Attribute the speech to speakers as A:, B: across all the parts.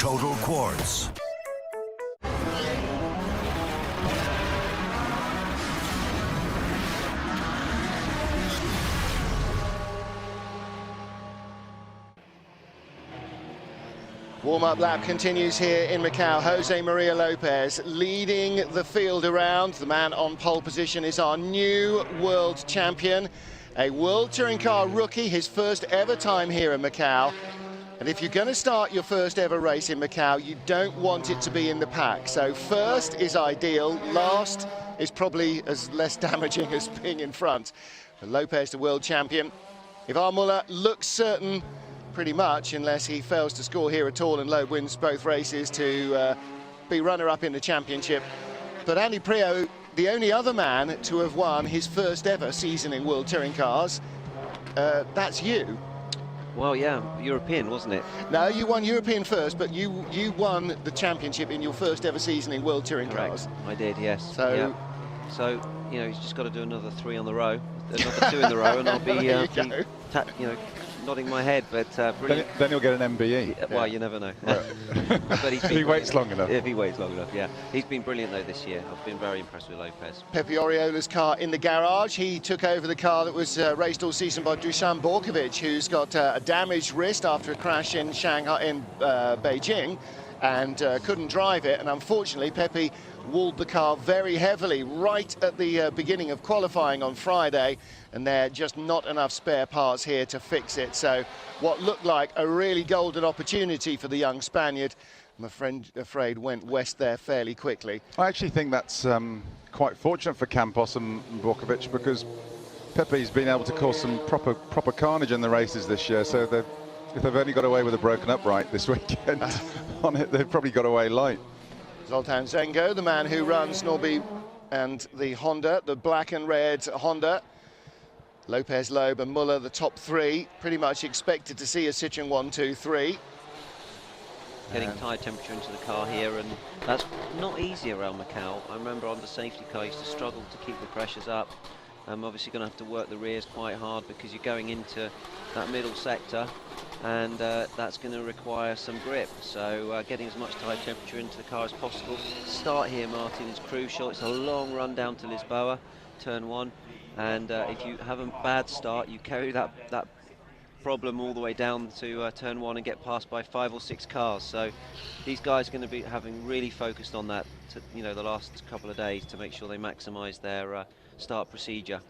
A: Total Quartz.
B: Warm-up lap continues here in Macau. Jose Maria Lopez leading the field around. The man on pole position is our new world champion, a World Touring Car rookie, his first ever time here in Macau. And if you're going to start your first ever race in Macau, you don't want it to be in the pack. So first is ideal, last is probably as less damaging as being in front. But Lopez, the world champion. Ivan Muller looks certain, pretty much, unless he fails to score here at all and Loeb wins both races, to be runner-up in the championship. But Andy Priaulx, the only other man to have won his first ever season in World Touring Cars, that's you.
C: Well, yeah, European, wasn't it?
B: No, you won European first, but you won the championship in your first ever season in World Touring Cars.
C: I did, yes.
B: So,
C: yeah. So you know, he's just got to do another 3 on the row, another 2 in the row, and I'll be, nodding my head. But brilliant.
D: Then he'll get an MBE.
C: Well, you never know.
D: Right.
C: But
D: if he waits long enough.
C: If he waits long enough, yeah. He's been brilliant though this year. I've been very impressed with Lopez.
B: Pepe Oriola's car in the garage. He took over the car that was raced all season by Dusan Borkovic, who's got a damaged wrist after a crash in Shanghai, in Beijing, and couldn't drive it. And unfortunately, Pepe walled the car very heavily right at the beginning of qualifying on Friday, and there are just not enough spare parts here to fix it. So what looked like a really golden opportunity for the young Spaniard, I'm afraid went west there fairly quickly.
D: I actually think that's quite fortunate for Campos and Borkovic, because Pepe's been able to cause some proper carnage in the races this year. So if they've only got away with a broken upright this weekend on it, they've probably got away light.
B: Zoltan Zengo, the man who runs Norby and the Honda, the black and red Honda. Lopez, Loeb and Muller, the top 3. Pretty much expected to see a Citroen 1, 2, 3.
C: Getting tyre temperature into the car here, and that's not easy around Macau. I remember on the safety car, you used to struggle to keep the pressures up. I'm obviously going to have to work the rears quite hard because you're going into that middle sector, and that's going to require some grip. So getting as much tyre temperature into the car as possible. Start here, Martin, is crucial. It's a long run down to Lisboa, turn 1, and if you have a bad start, you carry that problem all the way down to turn 1 and get passed by 5 or 6 cars. So these guys are going to be having really focused on that, the last couple of days, to make sure they maximise their start procedure.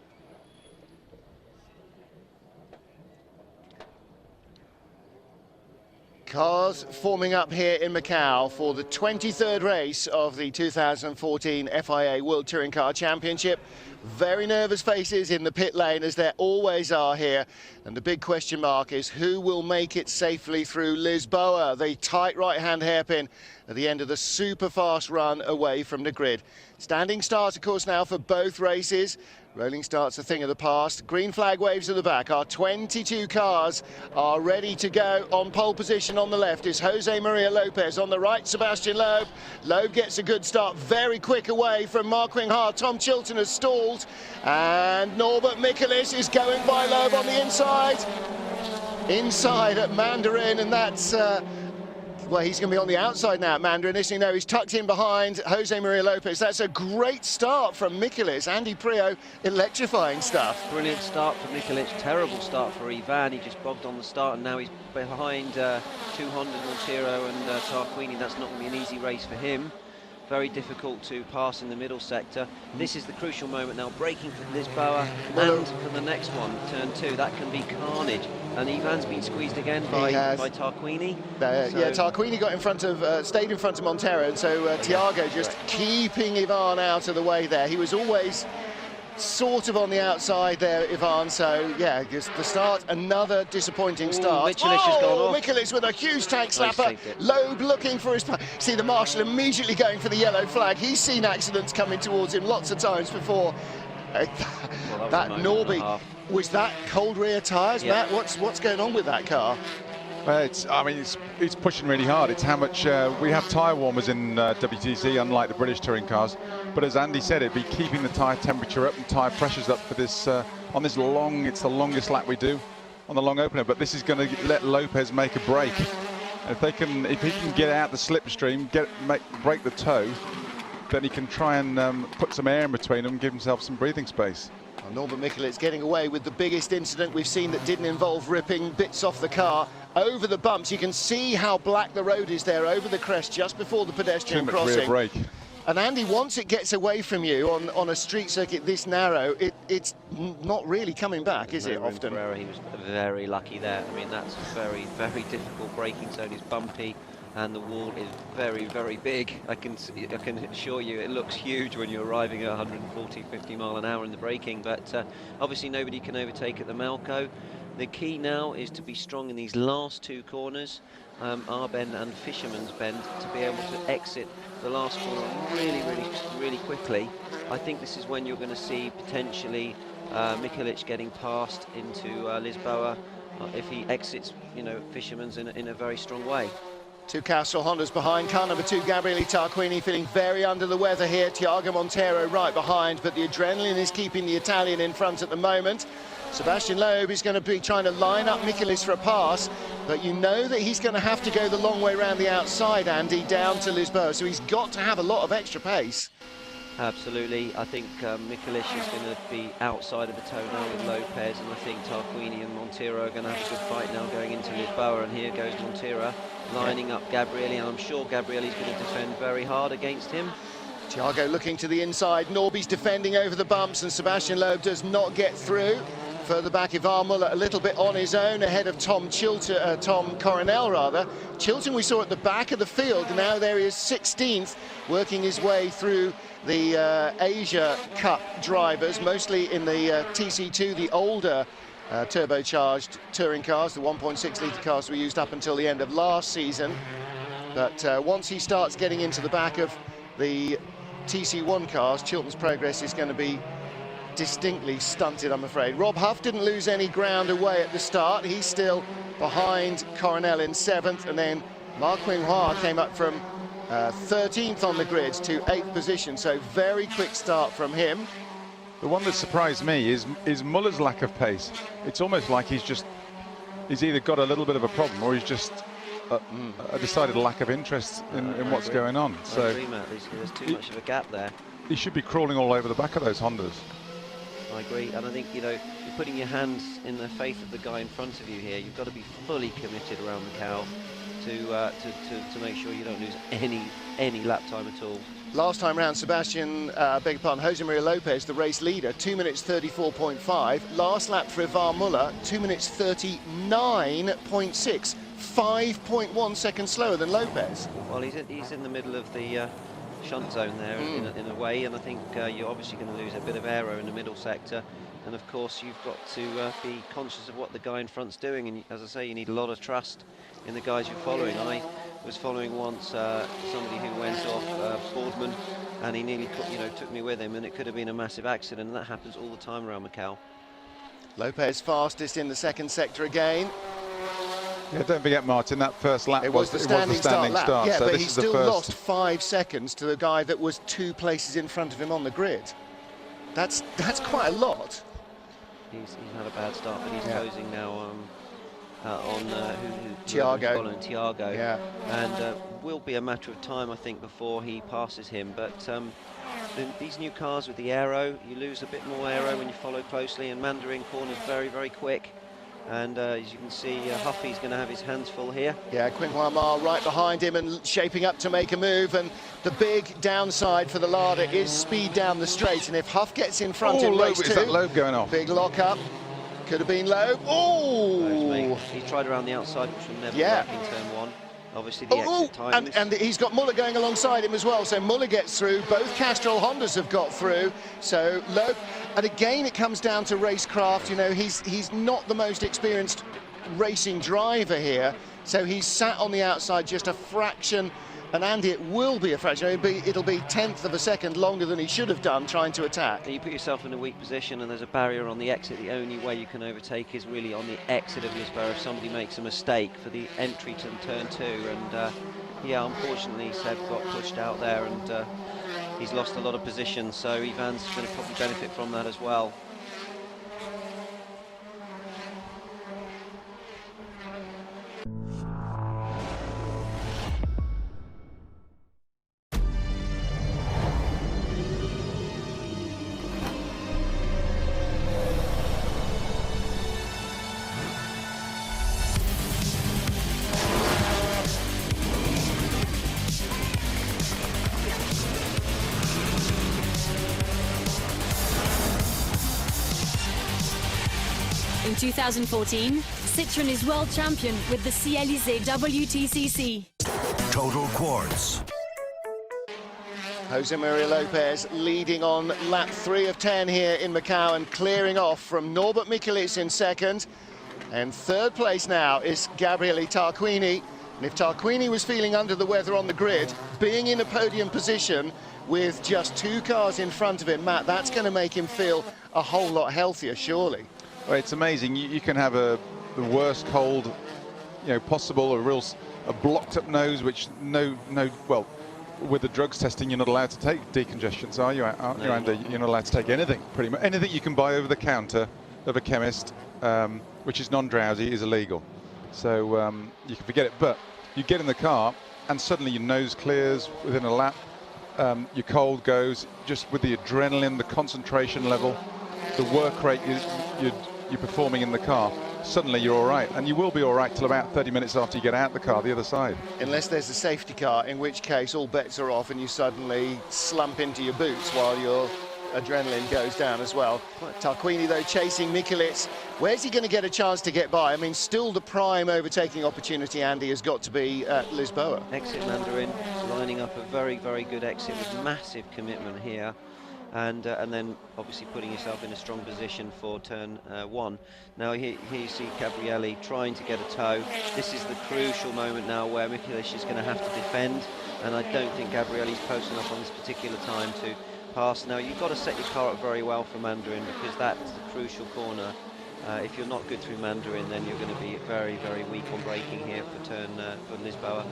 B: Cars forming up here in Macau for the 23rd race of the 2014 FIA World Touring Car Championship. Very nervous faces in the pit lane, as there always are here. And the big question mark is who will make it safely through Lisboa, the tight right-hand hairpin at the end of the super fast run away from the grid. Standing starts, of course, now for both races. Rolling starts a thing of the past. Green flag waves at the back. Our 22 cars are ready to go. On pole position on the left is Jose Maria Lopez. On the right, Sebastian Loeb. Loeb gets a good start, very quick away from Mark Wingard. Tom Chilton has stalled, and Norbert Michaelis is going by Loeb on the inside at Mandarin, and that's well, he's going to be on the outside now at Mandarin. No, he's tucked in behind Jose Maria Lopez. That's a great start from Michaelis. Andy Priaulx, electrifying stuff.
C: Brilliant start for Michaelis, terrible start for Ivan. He just bogged on the start, and now he's behind 200 Montero and Tarquini. That's not going to be an easy race for him. Very difficult to pass in the middle sector. This is the crucial moment now, braking for Lisboa and for the next one, turn 2. That can be carnage. And Ivan's been squeezed again by Tarquini.
B: Yeah, Tarquini got in front of, stayed in front of Montero, and so Thiago just keeping Ivan out of the way there. He was always sort of on the outside there, Ivan. So yeah, just the start, another disappointing start.
C: Michaelis has gone off.
B: Michaelis with a huge tank slapper. Loeb looking for his. See the marshal immediately going for the yellow flag. He's seen accidents coming towards him lots of times before. That Norby, was that cold rear tyres, yeah. Matt? What's going on with that car?
D: It's pushing really hard. It's how much we have tyre warmers in WTCC, unlike the British touring cars. But as Andy said, it'd be keeping the tyre temperature up and tyre pressures up for this on this long. It's the longest lap we do on the long opener. But this is going to let Lopez make a break. If he can get out the slipstream, break the toe, then he can try and put some air in between them, give himself some breathing space.
B: Well, Norbert Mikulec getting away with the biggest incident we've seen that didn't involve ripping bits off the car over the bumps. You can see how black the road is there over the crest just before the pedestrian
D: Too much
B: crossing.
D: rear brake.
B: And Andy, once it gets away from you on a street circuit this narrow, it's not really coming back, is it, often?
C: He was very lucky there. I mean, that's a very, very difficult braking zone. It's bumpy and the wall is very, very big. I can assure you it looks huge when you're arriving at 140, 50 mile an hour in the braking, but obviously nobody can overtake at the Macau. The key now is to be strong in these last two corners, R Bend and Fisherman's Bend, to be able to exit the last corner really quickly. I think this is when you're going to see potentially Mikulec getting past into Lisboa if he exits, you know, Fisherman's in a very strong way.
B: Two Castrol Hondas behind. Car number 2, Gabriele Tarquini, feeling very under the weather here. Thiago Monteiro right behind, but the adrenaline is keeping the Italian in front at the moment. Sebastian Loeb is going to be trying to line up Mikulec for a pass, but you know that he's going to have to go the long way around the outside, Andy, down to Lisboa, so he's got to have a lot of extra pace.
C: Absolutely. I think Mikulec is going to be outside of the toe now with Lopez, and I think Tarquini and Monteiro are going to have a good fight now going into Lisboa, and here goes Monteiro lining up Gabriele, and I'm sure Gabriele's going to defend very hard against him.
B: Thiago looking to the inside, Norby's defending over the bumps, and Sebastian Loeb does not get through. Further back, Ivar Muller a little bit on his own ahead of Tom Coronel rather. Chilton we saw at the back of the field, and now there he is 16th, working his way through the Asia Cup drivers, mostly in the TC2, the older turbocharged touring cars, the 1.6 litre cars we used up until the end of last season. But once he starts getting into the back of the TC1 cars, Chilton's progress is going to be distinctly stunted, I'm afraid. Rob Huff didn't lose any ground away at the start. He's still behind Coronel in 7th, and then Marc Quinhua came up from 13th on the grid to 8th position, so very quick start from him.
D: The one that surprised me is Muller's lack of pace. It's almost like he's either got a little bit of a problem, or he's just a decided lack of interest in what's going on.
C: So I agree, Matt. There's too much of a gap there.
D: He should be crawling all over the back of those Hondas.
C: I agree, and I think, you know, you're putting your hands in the faith of the guy in front of you here. You've got to be fully committed around Macau to make sure you don't lose any lap time at all.
B: Last time round, Sebastian, beg your pardon, Jose Maria Lopez, the race leader, 2 minutes 34.5. Last lap for Ivar Muller, 2 minutes 39.6, 5.1 seconds slower than Lopez.
C: Well, he's in the middle of the shunt zone there in a way, and I think you're obviously going to lose a bit of aero in the middle sector, and of course you've got to be conscious of what the guy in front's doing, and as I say, you need a lot of trust in the guys you're following. I was following once somebody who went off Boardman, and he nearly took me with him, and it could have been a massive accident, and that happens all the time around Macau.
B: Lopez fastest in the second sector again.
D: Yeah, don't forget, Martin, that first lap
B: was the standing start. Yeah,
D: so
B: but
D: this
B: he
D: is
B: still
D: the first.
B: lost 5 seconds to the guy that was 2 places in front of him on the grid. That's quite a lot.
C: He's had a bad start, but he's closing now on
B: Thiago.
C: Following Thiago.
B: Yeah.
C: And will be a matter of time, I think, before he passes him. But these new cars with the aero, you lose a bit more aero when you follow closely, and Mandarin corner's very, very quick. And as you can see, Huffy's going to have his hands full here.
B: Yeah, Quinhua Ma right behind him and shaping up to make a move. And the big downside for the Lada is speed down the straight. And if Huff gets in front in race 2,
D: is that Loeb going off?
B: Big lock up. Could have been Loeb. Oh!
C: He tried around the outside, which will never work in turn 1. Obviously, the exit time.
B: And he's got Muller going alongside him as well. So Muller gets through. Both Castrol Hondas have got through. So Loeb. And again, it comes down to racecraft. You know, he's not the most experienced racing driver here, so he's sat on the outside just a fraction. And Andy, it will be a fraction. It'll be 1/10 of a second longer than he should have done trying to attack.
C: You put yourself in a weak position, and there's a barrier on the exit. The only way you can overtake is really on the exit of Lisboa if somebody makes a mistake for the entry to turn 2. And yeah, unfortunately, Seb got pushed out there, and he's lost a lot of position, so Ivan's going to probably benefit from that as well.
A: 2014, Citroën is world champion with the Cielizé WTCC.
E: Total Quartz.
B: Jose Maria Lopez leading on lap 3 of 10 here in Macau and clearing off from Norbert Michelisz in second. And third place now is Gabriele Tarquini. And if Tarquini was feeling under the weather on the grid, being in a podium position with just 2 cars in front of him, Matt, that's going to make him feel a whole lot healthier, surely.
D: Well, it's amazing. You can have the worst cold, possible, a blocked up nose, which well, with the drugs testing, you're not allowed to take decongestants, are you, Andy? You're not allowed to take anything, pretty much. Anything you can buy over the counter of a chemist, which is non-drowsy, is illegal. So you can forget it. But you get in the car, and suddenly your nose clears within a lap. Your cold goes, just with the adrenaline, the concentration level, the work rate you're performing in the car. Suddenly you're all right, and you will be all right till about 30 minutes after you get out the car, the other side.
B: Unless there's a safety car, in which case all bets are off and you suddenly slump into your boots while your adrenaline goes down as well. Tarquini, though, chasing Michelisz. Where's he going to get a chance to get by? I mean, still the prime overtaking opportunity, Andy, has got to be at Lisboa.
C: Exit Mandarin, lining up a very, very good exit with massive commitment here. And then obviously putting yourself in a strong position for turn 1. Now here you see Gabriele trying to get a tow. This is the crucial moment now where Michelisz is going to have to defend, and I don't think Gabriele's close enough on this particular time to pass. Now you've got to set your car up very well for Mandarin, because that's the crucial corner. If you're not good through Mandarin, then you're going to be very, very weak on braking here for turn for Lisboa.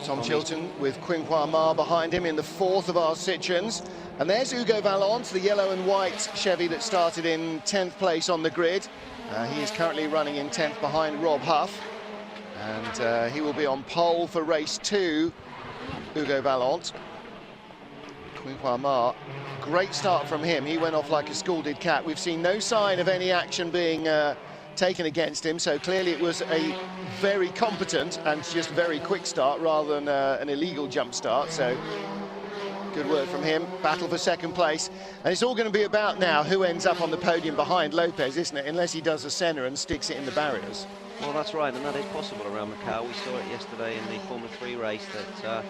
B: Tom Chilton with Quinquois Ma behind him in the 4th of our Citroëns. And there's Hugo Vallant, the yellow and white Chevy that started in 10th place on the grid. He is currently running in 10th behind Rob Huff. And he will be on pole for race 2, Hugo Vallant. Quinquois Ma, great start from him. He went off like a scalded cat. We've seen no sign of any action being taken against him, so clearly it was a very competent and just very quick start rather than an illegal jump start. So good work from him. Battle for second place, and it's all going to be about now who ends up on the podium behind Lopez, isn't it? Unless he does a Senna and sticks it in the barriers.
C: Well, that's right, and that is possible around Macau. We saw it yesterday in the Formula 3 race that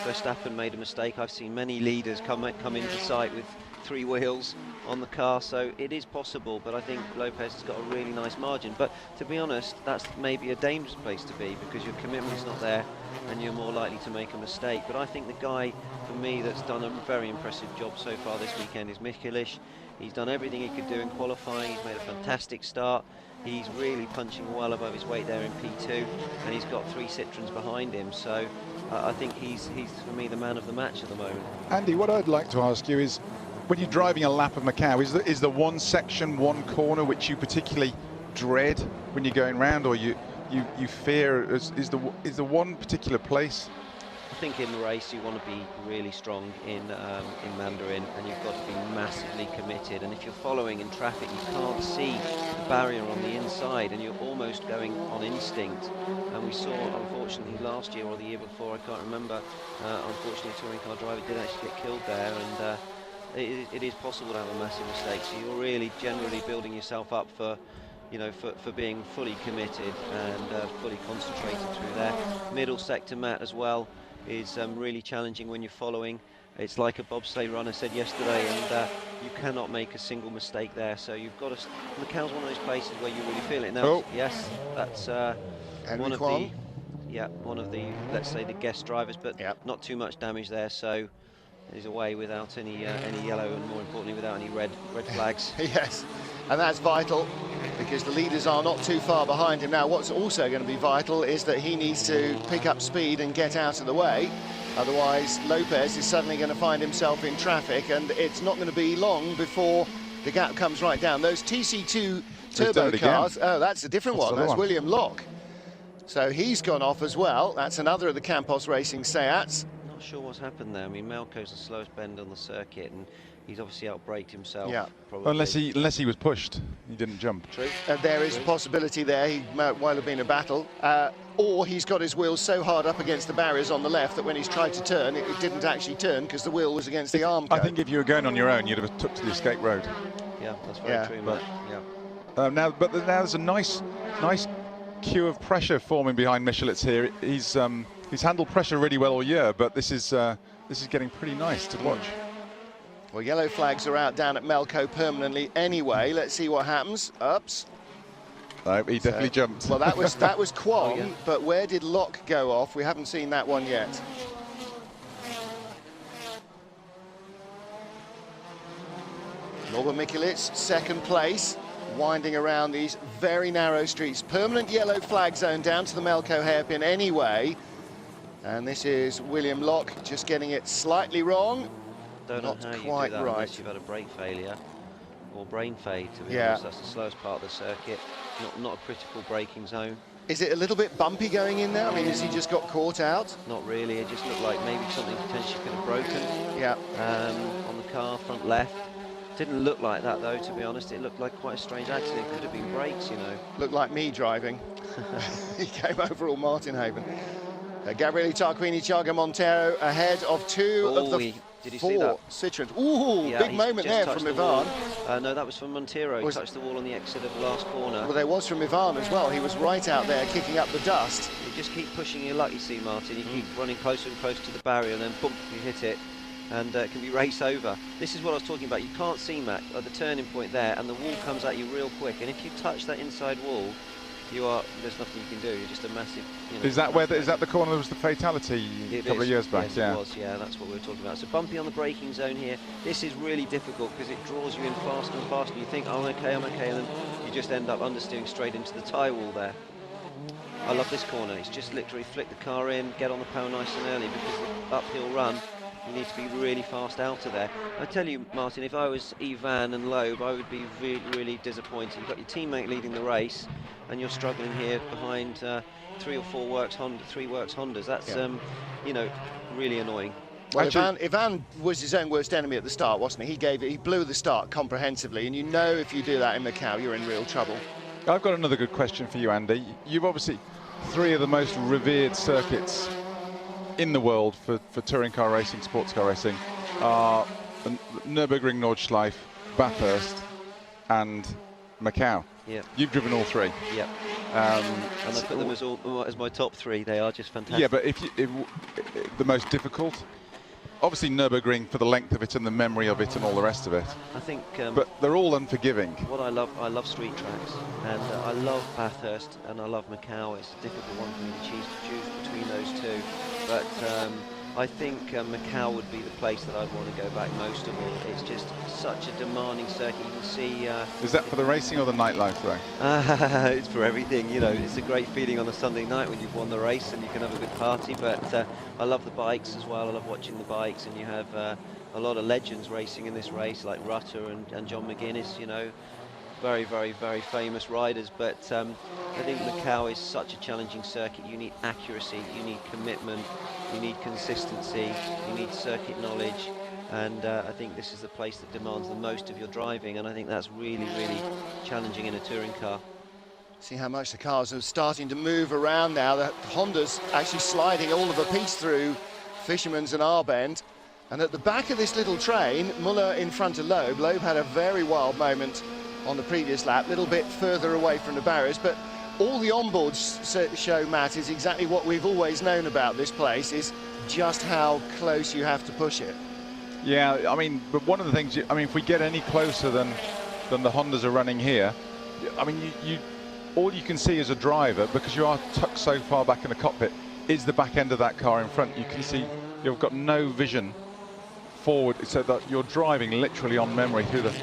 C: Verstappen made a mistake. I've seen many leaders come into sight with 3 wheels on the car, so it is possible, but I think Lopez has got a really nice margin. But to be honest, that's maybe a dangerous place to be, because your commitment's not there and you're more likely to make a mistake. But I think the guy, for me, that's done a very impressive job so far this weekend is Michelisz. He's done everything he could do in qualifying. He's made a fantastic start. He's really punching well above his weight there in P2, and he's got 3 Citroëns behind him. So I think he's for me the man of the match at the moment.
D: Andy, what I'd like to ask you is, when you're driving a lap of Macau, is there one section, one corner which you particularly dread when you're going round, or you fear? Is there one particular place?
C: I think in the race you want to be really strong in Mandarin, and you've got to be massively committed. And if you're following in traffic, you can't see the barrier on the inside, and you're almost going on instinct. And we saw, unfortunately, last year or the year before, I can't remember, unfortunately a touring car driver did actually get killed there, and it is possible to have a massive mistake. So you're really generally building yourself up for being fully committed and fully concentrated through there. Middle sector, Matt, as well, is really challenging when you're following. It's like a bobsleigh runner said yesterday, and you cannot make a single mistake there. So you've got to. Macau's one of those places where you really feel it. Now, yes, that's one of the let's say the guest drivers, but not too much damage there. So he's away without any yellow, and more importantly, without any red flags.
B: Yes, and that's vital, because the leaders are not too far behind him. Now, what's also going to be vital is that he needs to pick up speed and get out of the way. Otherwise, Lopez is suddenly going to find himself in traffic, and it's not going to be long before the gap comes right down. Those TC2 turbo cars, oh, that's a different one. That's William Locke. So he's gone off as well. That's another of the Campos Racing Seats.
C: Not sure what's happened there. I mean, Malco's the slowest bend on the circuit, and he's obviously outbraked himself. Yeah, probably.
D: Unless he was pushed, he didn't jump.
C: True.
B: There is a possibility there. He might well have been a battle, or he's got his wheels so hard up against the barriers on the left that when he's tried to turn, it didn't actually turn because the wheel was against the arm.
D: I think if you were going on your own, you'd have took to the escape road.
C: Yeah, that's very true, Matt.
D: Now there's a nice queue of pressure forming behind Michelitz here. He's handled pressure really well all year, but this is getting pretty nice to watch.
B: Well, yellow flags are out down at Melco permanently anyway. Let's see what happens. Ups.
D: No, he definitely jumped.
B: Well, that was Kwon,
C: Oh, yeah.
B: but where did Locke go off? We haven't seen that one yet. Norbert Michelitz, second place, winding around these very narrow streets. Permanent yellow flag zone down to the Melco hairpin anyway. And this is William Locke just getting it slightly wrong.
C: Don't know
B: Not
C: how you
B: quite
C: do that
B: right.
C: unless you've had a brake failure or brain fade, to be
B: Yeah.
C: honest. That's the slowest part of the circuit. Not a critical braking zone.
B: Is it a little bit bumpy going in there? I mean, has he just got caught out?
C: Not really. It just looked like maybe something potentially could have broken
B: Yeah.
C: on the car, front left. Didn't look like that, though, to be honest. It looked like quite a strange accident. Could have been brakes, you know.
B: Looked like me driving. He came over all Martinhaven. Gabriele Tarquini, Thiago Montero ahead of two of the
C: did you see that?
B: Citroens. Ooh,
C: Yeah,
B: big
C: he's
B: moment
C: just
B: there
C: touched
B: from
C: the wall.
B: Ivan.
C: No, that was from Montero. He
B: Was-
C: touched the wall on the exit of the last corner.
B: Well, there was from Ivan as well. He was right out there kicking up the dust.
C: You just keep pushing your luck, you see, Martin. You keep running closer and closer to the barrier, and then boom, you hit it, and it can be race over. This is what I was talking about. You can't see Mac at the turning point there, and the wall comes at you real quick. And if you touch that inside wall, there's nothing you can do. You're just a massive. You know,
D: Is that the corner that was the fatality a couple of years back?
C: Yes,
D: yeah.
C: it was. Yeah, that's what we were talking about. So bumpy on the braking zone here. This is really difficult because it draws you in faster and faster. You think, oh, I'm okay, and then you just end up understeering straight into the tyre wall there. I love this corner. It's just literally flick the car in, get on the power nice and early, because the uphill run, you need to be really fast out of there. I tell you, Martin, if I was Ivan and Loeb, I would be really, really disappointed. You've got your teammate leading the race, and you're struggling here behind three works Hondas. That's you know, really annoying.
B: Well,
D: Actually,
B: Ivan was his own worst enemy at the start, wasn't he? He blew the start comprehensively, and you know if you do that in Macau, you're in real trouble.
D: I've got another good question for you, Andy. You've obviously three of the most revered circuits in the world for touring car racing, sports car racing, are Nürburgring, Nordschleife, Bathurst, and Macau.
C: Yeah.
D: You've driven all three.
C: Yeah. And I put them as my top three. They are just fantastic.
D: Yeah, but if the most difficult, obviously Nürburgring for the length of it and the memory of it and all the rest of it.
C: I think.
D: But they're all unforgiving.
C: What I love street tracks, and I love Bathurst, and I love Macau. It's a difficult one for me to choose between those two, but I think Macau would be the place that I'd want to go back most of all. It's just such a demanding circuit. You can see.
D: Is that for the racing or the nightlife, though?
C: It's for everything, you know. It's a great feeling on a Sunday night when you've won the race and you can have a good party. But I love the bikes as well. I love watching the bikes, and you have a lot of legends racing in this race, like Rutter and John McGuinness. You know, very, very, very famous riders. But I think Macau is such a challenging circuit. You need accuracy, you need commitment, you need consistency, you need circuit knowledge. And I think this is the place that demands the most of your driving, and I think that's really, really challenging in a touring car.
B: See how much the cars are starting to move around now. The Honda's actually sliding all of a piece through Fisherman's and Arbend. And at the back of this little train, Muller in front of Loeb. Loeb had a very wild moment on the previous lap, a little bit further away from the barriers, but all the onboards show, Matt, is exactly what we've always known about this place, is just how close you have to push it.
D: Yeah, I mean, but one of the things, if we get any closer than the Hondas are running here, I mean, all you can see as a driver, because you are tucked so far back in the cockpit, is the back end of that car in front. You can see you've got no vision forward, so that you're driving literally on memory through this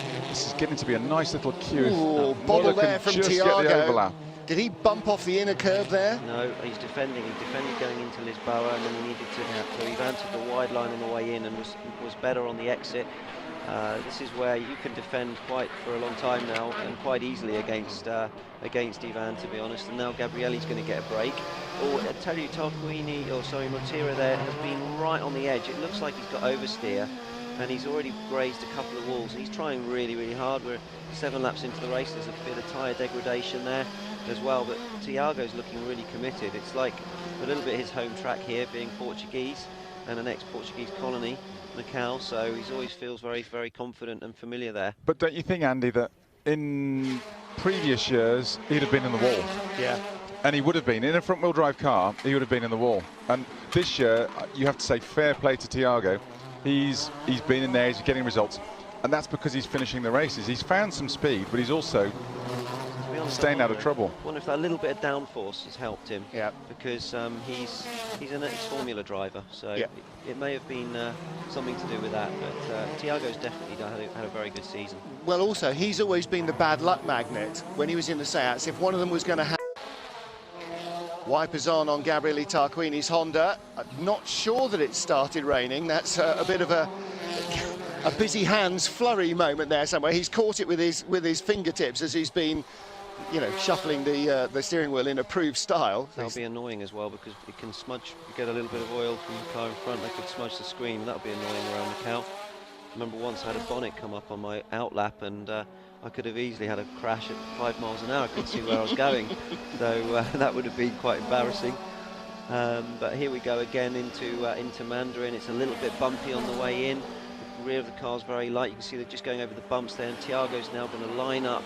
D: is getting to be a nice little queue.
B: Ooh, bobble there from
D: just get the overlap.
B: Thiago. Did he bump off the inner curb there?
C: No, he's defending. He defended going into Lisboa, and then he needed to. So Ivan took the wide line on the way in and was better on the exit. This is where you can defend for a long time now, and quite easily against Ivan, to be honest. And now Gabriele's going to get a break. Or I tell you, Montero there has been right on the edge. It looks like he's got oversteer, and he's already grazed a couple of walls. He's trying really, really hard. We're 7 laps into the race. There's a bit of tyre degradation there as well, but Thiago's looking really committed. It's like a little bit his home track here, being Portuguese and an ex-Portuguese colony, Macau, so he always feels very, very confident and familiar there.
D: But don't you think, Andy, that in previous years, he'd have been in the wall.
B: Yeah.
D: And he would have been. In a front-wheel drive car, he would have been in the wall. And this year, you have to say fair play to Tiago. He's been in there, he's getting results. And that's because he's finishing the races. He's found some speed, but he's also staying out of trouble.
C: I wonder if that little bit of downforce has helped him.
B: Yeah.
C: Because he's an ex-Formula driver, so
B: yeah.
C: it may have been something to do with that. But Tiago's definitely had a very good season.
B: Well, also, he's always been the bad luck magnet. When he was in the Seats, if one of them was going to have wipers on Gabriele Tarquini's Honda, I'm not sure that it started raining. That's a bit of a busy hands flurry moment there somewhere. He's caught it with his fingertips as he's been, you know, shuffling the steering wheel in approved style.
C: That'll be annoying as well because it can smudge. You get a little bit of oil from the car in front, that could smudge the screen. That'll be annoying around Macau. I remember once I had a bonnet come up on my outlap and I could have easily had a crash at 5 miles an hour. I couldn't see where I was going, so that would have been quite embarrassing. But here we go again into Mandarin. It's a little bit bumpy on the way in. The rear of the car's very light. You can see they're just going over the bumps there. And Tiago's now going to line up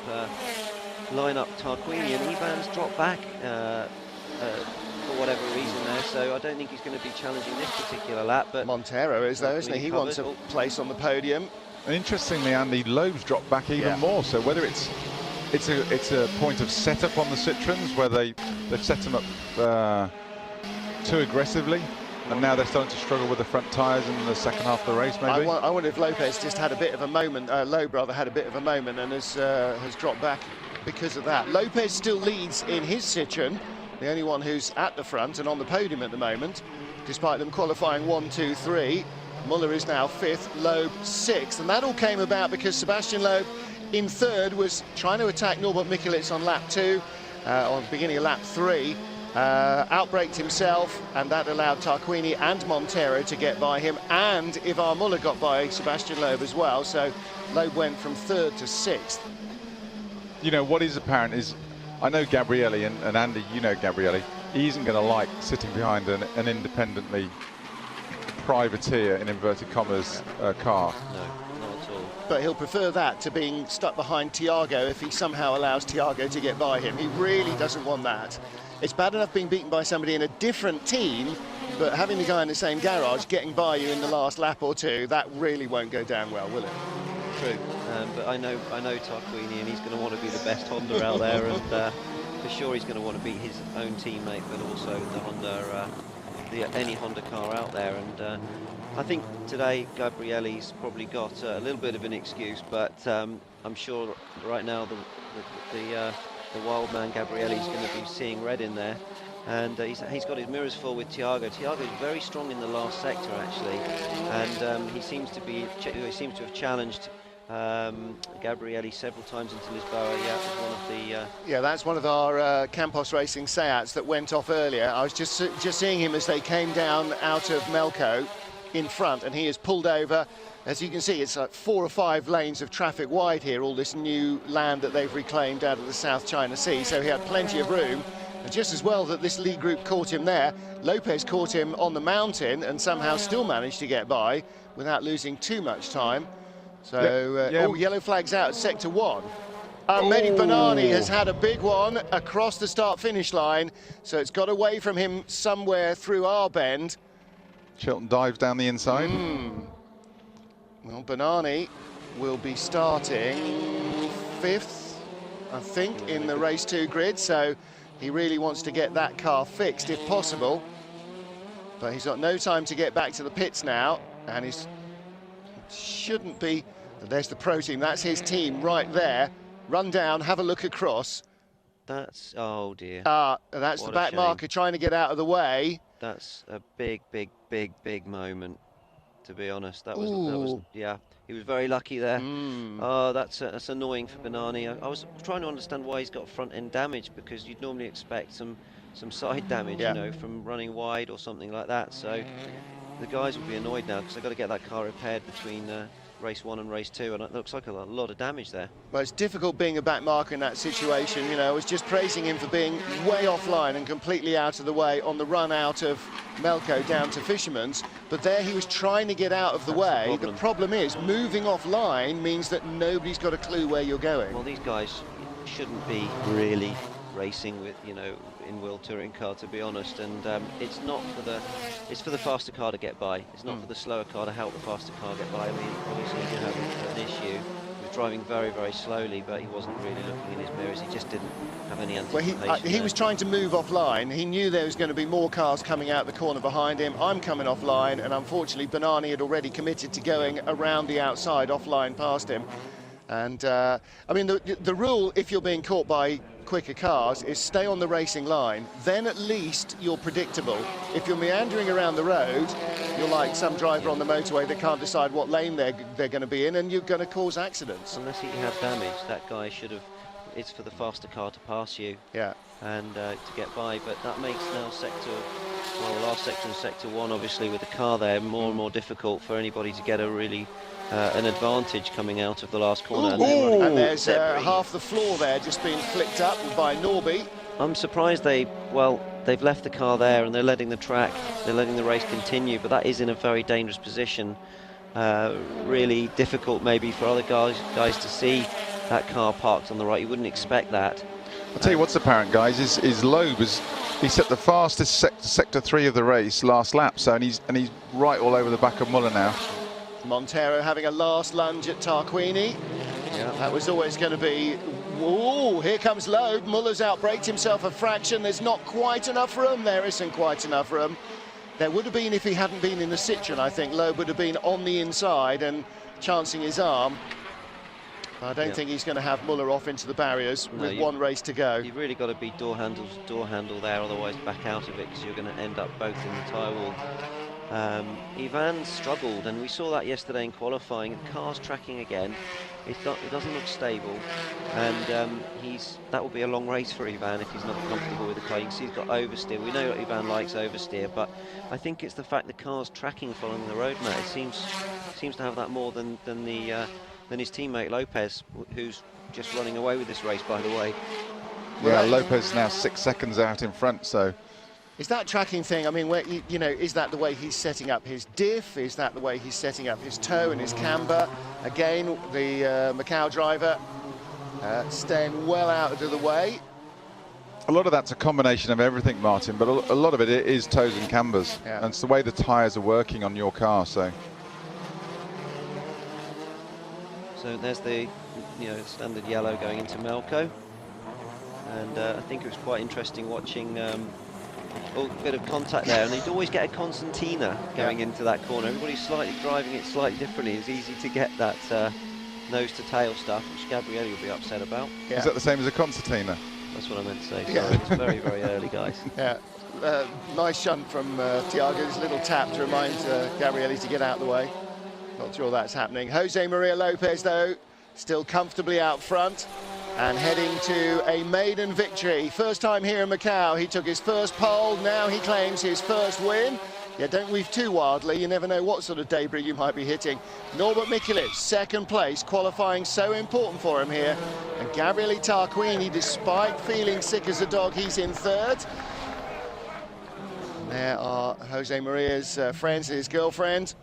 C: Tarquini, and Ivan's dropped back for whatever reason there. So I don't think he's going to be challenging this particular lap. But
B: Montero is though, isn't he? He wants a place on the podium.
D: And interestingly, Andy, Loeb's dropped back even more. So whether it's a point of setup on the Citroens where they've set them up too aggressively, and now they're starting to struggle with the front tyres in the second half of the race, maybe.
B: I wonder if Lopez just had a bit of a moment. Loeb rather had a bit of a moment and has dropped back because of that. Lopez still leads in his Citroen, the only one who's at the front and on the podium at the moment, despite them qualifying 1, 2, 3. Muller is now 5th, Loeb 6th, and that all came about because Sebastian Loeb in 3rd was trying to attack Norbert Mikulits on lap 2, on the beginning of lap 3, outbraked himself, and that allowed Tarquini and Montero to get by him, and Ivar Muller got by Sebastian Loeb as well, so Loeb went from 3rd to 6th.
D: You know, what is apparent is, I know Gabriele, and Andy, you know Gabriele, he isn't going to like sitting behind an independently privateer, in inverted commas, car.
C: No, not at all.
B: But he'll prefer that to being stuck behind Tiago if he somehow allows Tiago to get by him. He really doesn't want that. It's bad enough being beaten by somebody in a different team, but having the guy in the same garage getting by you in the last lap or two, that really won't go down well, will it?
C: True. But I know Tarquini, and he's going to want to be the best Honda out there, and for sure he's going to want to beat his own teammate, but also the Honda, any Honda car out there. And I think today Gabriele's probably got a little bit of an excuse, but I'm sure right now the wild man Gabriele's going to be seeing red in there, and he's got his mirrors full with Tiago. Tiago's very strong in the last sector actually, and he seems to have challenged Gabriele several times into Lisboa. Yeah, one of the.
B: Yeah, that's one of our Campos Racing Seats that went off earlier. I was just seeing him as they came down out of Melco in front, and he has pulled over. As you can see, it's like 4 or 5 lanes of traffic wide here, all this new land that they've reclaimed out of the South China Sea, so he had plenty of room. And just as well that this lead group caught him there, Lopez caught him on the mountain and somehow still managed to get by without losing too much time. So, oh, yellow flags out at sector 1. Mehdi Banani has had a big one across the start-finish line, so it's got away from him somewhere through our bend.
D: Chilton dives down the inside.
B: Well, Banani will be starting 5th, I think, in the race 2 grid, so he really wants to get that car fixed if possible. But he's got no time to get back to the pits now, and he shouldn't be. There's the pro team, that's his team right there. Run down, have a look across.
C: That's, oh dear.
B: That's the back marker trying to get out of the way.
C: That's a big moment, to be honest. That was yeah, he was very lucky there. Oh, that's annoying for Banani. I was trying to understand why he's got front end damage, because you'd normally expect some side damage, you know, from running wide or something like that. So the guys will be annoyed now because they've got to get that car repaired between race 1 and race 2, and it looks like a lot of damage there.
B: Well, it's difficult being a back marker in that situation. You know, I was just praising him for being way offline and completely out of the way on the run out of Melco down to Fisherman's, but there he was trying to get out of the way. The problem is moving offline means that nobody's got a clue where you're going.
C: Well, these guys shouldn't be really racing with, you know, in World Touring Car, to be honest. And it's not for the, it's for the faster car to get by. It's not for the slower car to help the faster car get by. I mean, obviously he did have an issue. He was driving very, very slowly, but he wasn't really looking in his mirrors. He just didn't have any anticipation.
B: Well, he was trying to move offline. He knew there was going to be more cars coming out the corner behind him. I'm coming offline, and unfortunately Banani had already committed to going around the outside offline past him. And I mean, the rule, if you're being caught by quicker cars, is stay on the racing line. Then at least you're predictable. If you're meandering around the road, you're like some driver on the motorway that can't decide what lane they're going to be in, and you're going to cause accidents.
C: Unless you have damage, that guy should have. It's for the faster car to pass you.
B: Yeah.
C: And to get by, but that makes now the last sector in sector 1, obviously with the car there, more and more difficult for anybody to get a really an advantage coming out of the last corner.
B: And there's half the floor there just being flicked up by Norby.
C: I'm surprised they've left the car there and they're letting the race continue, but that is in a very dangerous position. Really difficult maybe for other guys to see that car parked on the right. You wouldn't expect that.
D: I'll tell you what's apparent, guys, is Loeb he set the fastest sector 3 of the race last lap, so and he's right all over the back of Muller now.
B: Montero having a last lunge at Tarquini. Yeah. That was always going to be. Whoa, here comes Loeb. Muller's outbraked himself a fraction. There's not quite enough room. There isn't quite enough room. There would have been if he hadn't been in the Citroen. I think Loeb would have been on the inside and chancing his arm. I don't think he's going to have Muller off into the barriers with one race to go.
C: You've really got to be door handle there, otherwise back out of it, because you're going to end up both in the tyre wall. Ivan struggled, and we saw that yesterday in qualifying. The car's tracking again. It doesn't look stable, and that will be a long race for Ivan if he's not comfortable with the car. You can see he's got oversteer. We know Ivan likes oversteer, but I think it's the fact the car's tracking following the road mat. It seems to have that more than his teammate Lopez, who's just running away with this race, by the way.
D: Yeah, Lopez now 6 seconds out in front, so.
B: Is that tracking thing, I mean, is that the way he's setting up his diff? Is that the way he's setting up his toe and his camber? Again, the Macau driver staying well out of the way.
D: A lot of that's a combination of everything, Martin, but a lot of it is toes and cambers. Yeah. And it's the way the tyres are working on your car, so.
C: So there's the standard yellow going into Melco, and I think it was quite interesting watching a bit of contact there, and they'd always get a concertina going into that corner. Everybody's slightly driving it slightly differently. It's easy to get that nose to tail stuff, which Gabrielli will be upset about.
D: Yeah. Is that the same as a concertina?
C: That's what I meant to say. Sorry, it's very, very early, guys.
B: Yeah, nice shunt from Thiago's little tap to remind Gabrielli to get out of the way. Not sure that's happening. Jose Maria Lopez, though, still comfortably out front and heading to a maiden victory. First time here in Macau, he took his first pole. Now he claims his first win. Yeah, don't weave too wildly. You never know what sort of debris you might be hitting. Norbert Mikulic, second place, qualifying so important for him here. And Gabriele Tarquini, despite feeling sick as a dog, he's in third. And there are Jose Maria's friends and his girlfriend.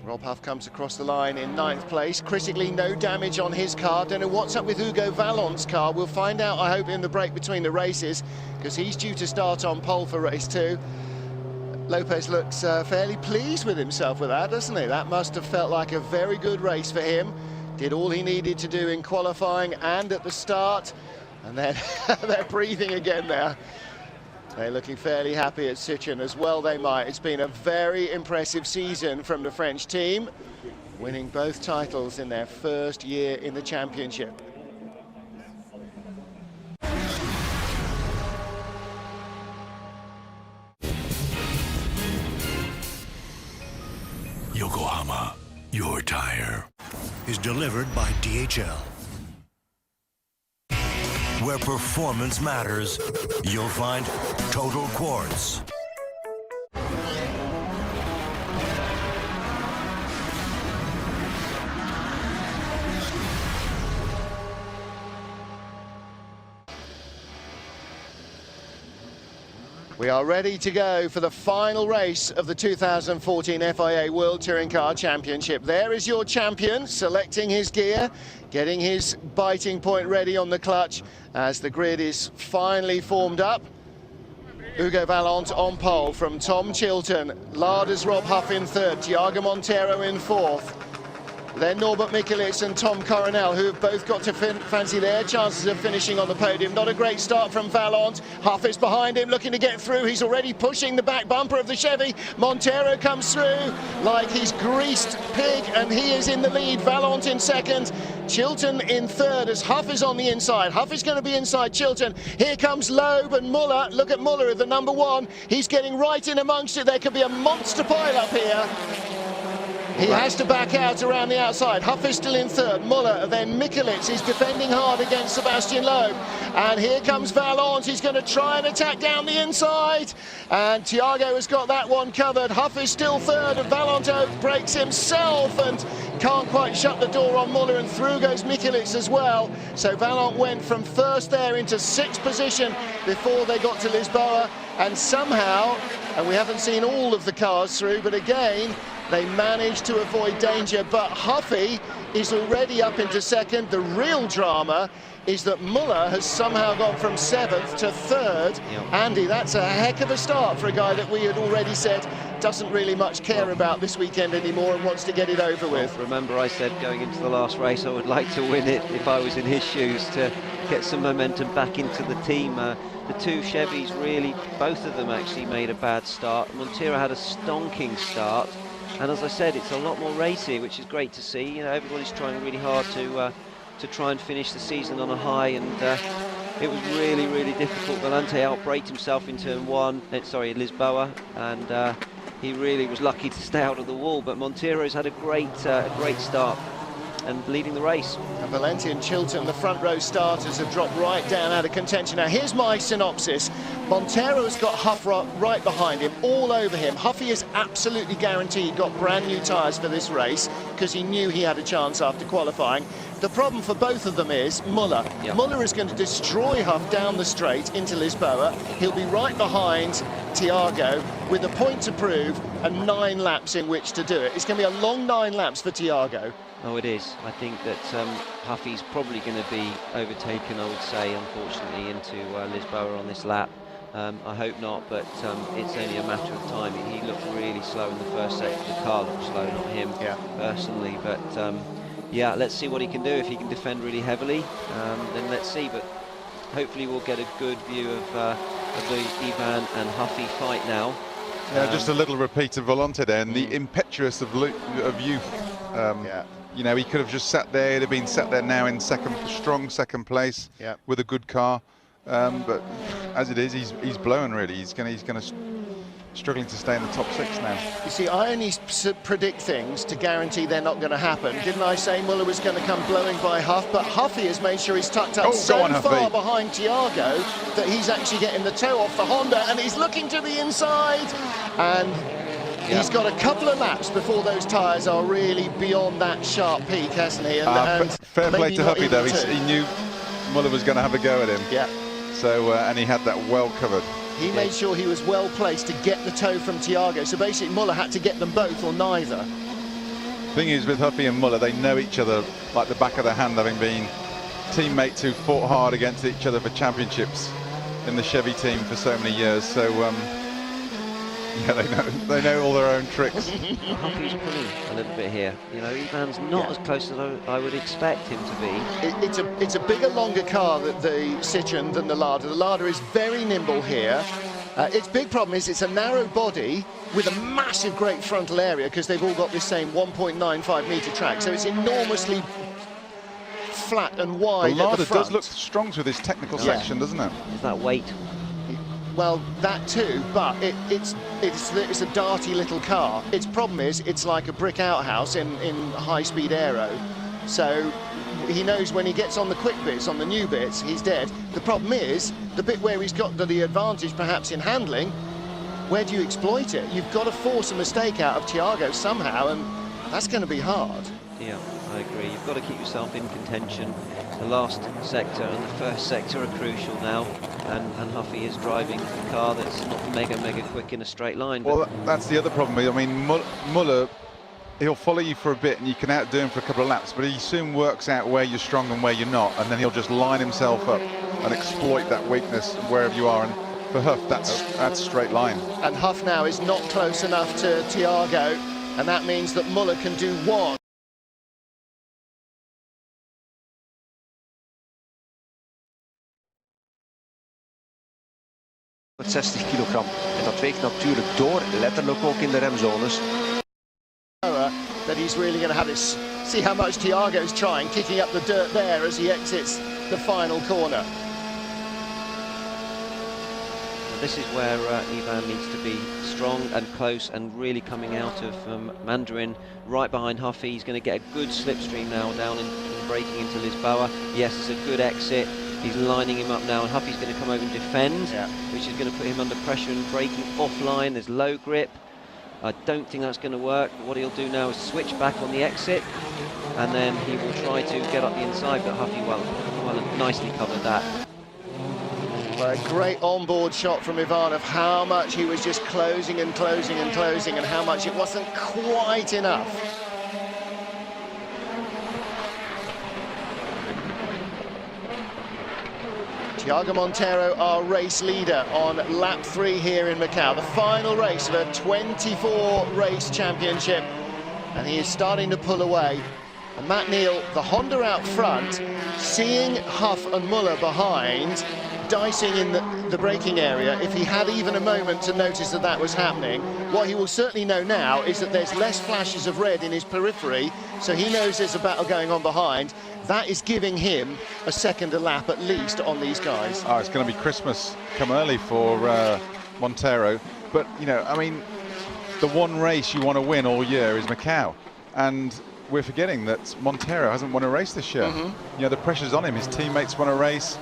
B: Rob Huff comes across the line in 9th place. Critically, no damage on his car. Don't know what's up with Hugo Vallon's car. We'll find out, I hope, in the break between the races, because he's due to start on pole for race 2. Lopez looks fairly pleased with himself with that, doesn't he? That must have felt like a very good race for him. Did all he needed to do in qualifying and at the start. And then they're breathing again there. They're looking fairly happy at Citroen as well, they might. It's been a very impressive season from the French team, winning both titles in their first year in the championship.
E: Yokohama, your tire, is delivered by DHL. Where performance matters, you'll find Total Quartz.
B: We are ready to go for the final race of the 2014 FIA World Touring Car Championship. There is your champion, selecting his gear, getting his biting point ready on the clutch as the grid is finally formed up. Hugo Vallant on pole from Tom Chilton, Lada's Rob Huff in third, Thiago Monteiro in fourth. Then Norbert Mikelitz and Tom Coronel, who have both got to fancy their chances of finishing on the podium. Not a great start from Vallant. Huff is behind him, looking to get through. He's already pushing the back bumper of the Chevy. Monteiro comes through like he's greased pig, and he is in the lead. Vallant in second, Chilton in third as Huff is on the inside. Huff is going to be inside Chilton. Here comes Loeb and Muller. Look at Muller, the number one. He's getting right in amongst it. There could be a monster pile-up here. He has to back out around the outside. Huff is still in third. Muller, then Mikelitz is defending hard against Sebastian Loeb. And here comes Vallant. He's going to try and attack down the inside. And Thiago has got that one covered. Huff is still third, and Vallant breaks himself and can't quite shut the door on Muller, and through goes Mikelitz as well. So Vallant went from first there into sixth position before they got to Lisboa. And somehow, and we haven't seen all of the cars through, but again, they managed to avoid danger. But Huffy is already up into second. The real drama is that Muller has somehow gone from seventh to third.
C: Yep.
B: Andy, that's a heck of a start for a guy that we had already said doesn't really much care about this weekend anymore and wants to get it over with.
C: Remember, I said going into the last race I would like to win it if I was in his shoes, to get some momentum back into the team. The two Chevys really, both of them actually made a bad start. Monteiro had a stonking start, and as I said, it's a lot more racy, which is great to see. You know, everybody's trying really hard to try and finish the season on a high, and it was really, really difficult. Valente outbraked himself in turn one, sorry, Lisboa, and he really was lucky to stay out of the wall. But Monteiro's had a great start and leading the race.
B: And Valente and Chilton, the front row starters, have dropped right down out of contention. Now here's my synopsis. Monteiro has got Huff right behind him, all over him. Huffy is absolutely guaranteed got brand new tyres for this race because he knew he had a chance after qualifying. The problem for both of them is Muller.
C: Yep.
B: Muller is going to destroy Huff down the straight into Lisboa. He'll be right behind Thiago with a point to prove and 9 laps in which to do it. It's going to be a long 9 laps for Thiago.
C: Oh, it is. I think that Huffy's probably going to be overtaken, I would say, unfortunately, into Lisboa on this lap. I hope not, but it's only a matter of time. He looked really slow in the first sector. The car looked slow, not him personally. But yeah, let's see what he can do. If he can defend really heavily, then let's see. But hopefully we'll get a good view of the Ivan and Huffy fight now.
D: Yeah, just a little repeat of Valente there, and the impetuous of youth. You know, he could have just sat there. He'd have been sat there now in strong second place with a good car. But as it is, he's blown really. He's going to struggling to stay in the top 6 now. You
B: see, I only predict things to guarantee they're not going to happen. Didn't I say Muller was going to come blowing by Huff? But Huffy has made sure he's tucked up so far behind Thiago that he's actually getting the toe off the Honda, and he's looking to the inside. And he's got a couple of laps before those tyres are really beyond that sharp peak, hasn't he? And
D: fair play to Huffy, though. He knew Muller was going to have a go at him.
B: Yeah.
D: So, and he had that well covered.
B: He made sure he was well placed to get the toe from Thiago. So basically, Muller had to get them both or neither.
D: Thing is, with Huffy and Muller, they know each other like the back of their hand, having been teammates who fought hard against each other for championships in the Chevy team for so many years. So, yeah, they know all their own tricks.
C: Huffy's pulling a little bit here. You know, Ivan's not as close as I would expect him to be.
B: It's a bigger, longer car, the Citroen, than the Lada. The Lada is very nimble here. Its big problem is it's a narrow body with a massive, great frontal area because they've all got this same 1.95 metre track. So it's enormously flat and wide.
D: The Lada
B: at the front.
D: does look strong with this technical section, doesn't it?
C: Is that weight?
B: Well, that too, but it's a darty little car. Its problem is it's like a brick outhouse in high-speed aero. So he knows when he gets on the quick bits, on the new bits, he's dead. The problem is the bit where he's got the advantage perhaps in handling, where do you exploit it? You've got to force a mistake out of Thiago somehow, and that's going to be hard.
C: Yeah, I agree. You've got to keep yourself in contention. the last sector and the first sector are crucial now, and Huffy is driving a car that's not mega quick in a straight line.
D: Well, that's the other problem. I mean, Muller, he'll follow you for a bit and you can outdo him for a couple of laps, but he soon works out where you're strong and where you're not, and then he'll just line himself up and exploit that weakness wherever you are. And for Huff, that's straight line.
B: And Huff now is not close enough to Thiago, and that means that Muller can do one.
F: Met 60 kilogram. En dat weegt natuurlijk door, letterlijk ook in de remzones.
B: That he's really going to have this. See how much Thiago's trying, kicking up the dirt there as he exits the final corner.
C: This is where Ivan needs to be strong and close and really coming out of Mandarin right behind Huffy. He's going to get a good slipstream now down in braking into Lisboa. Yes, it's a good exit. He's lining him up now, and Huffy's going to come over and defend, which is going to put him under pressure and braking offline. There's low grip. I don't think that's going to work. What he'll do now is switch back on the exit, and then he will try to get up the inside, but Huffy well nicely covered that.
B: A great onboard shot from Ivan of how much he was just closing and closing and closing, and how much it wasn't quite enough. Thiago Monteiro, our race leader, on lap 3 here in Macau, the final race of a 24 race championship, and he is starting to pull away. And Matt Neal, the Honda out front, seeing Huff and Muller behind, dicing in the braking area. If he had even a moment to notice that that was happening, what he will certainly know now is that there's less flashes of red in his periphery, so he knows there's a battle going on behind. That is giving him a second a lap at least on these guys.
D: Oh, it's going to be Christmas come early for Monteiro. But, you know, I mean, the one race you want to win all year is Macau. And we're forgetting that Monteiro hasn't won a race this year. You know, the pressure's on him. His teammates won a race.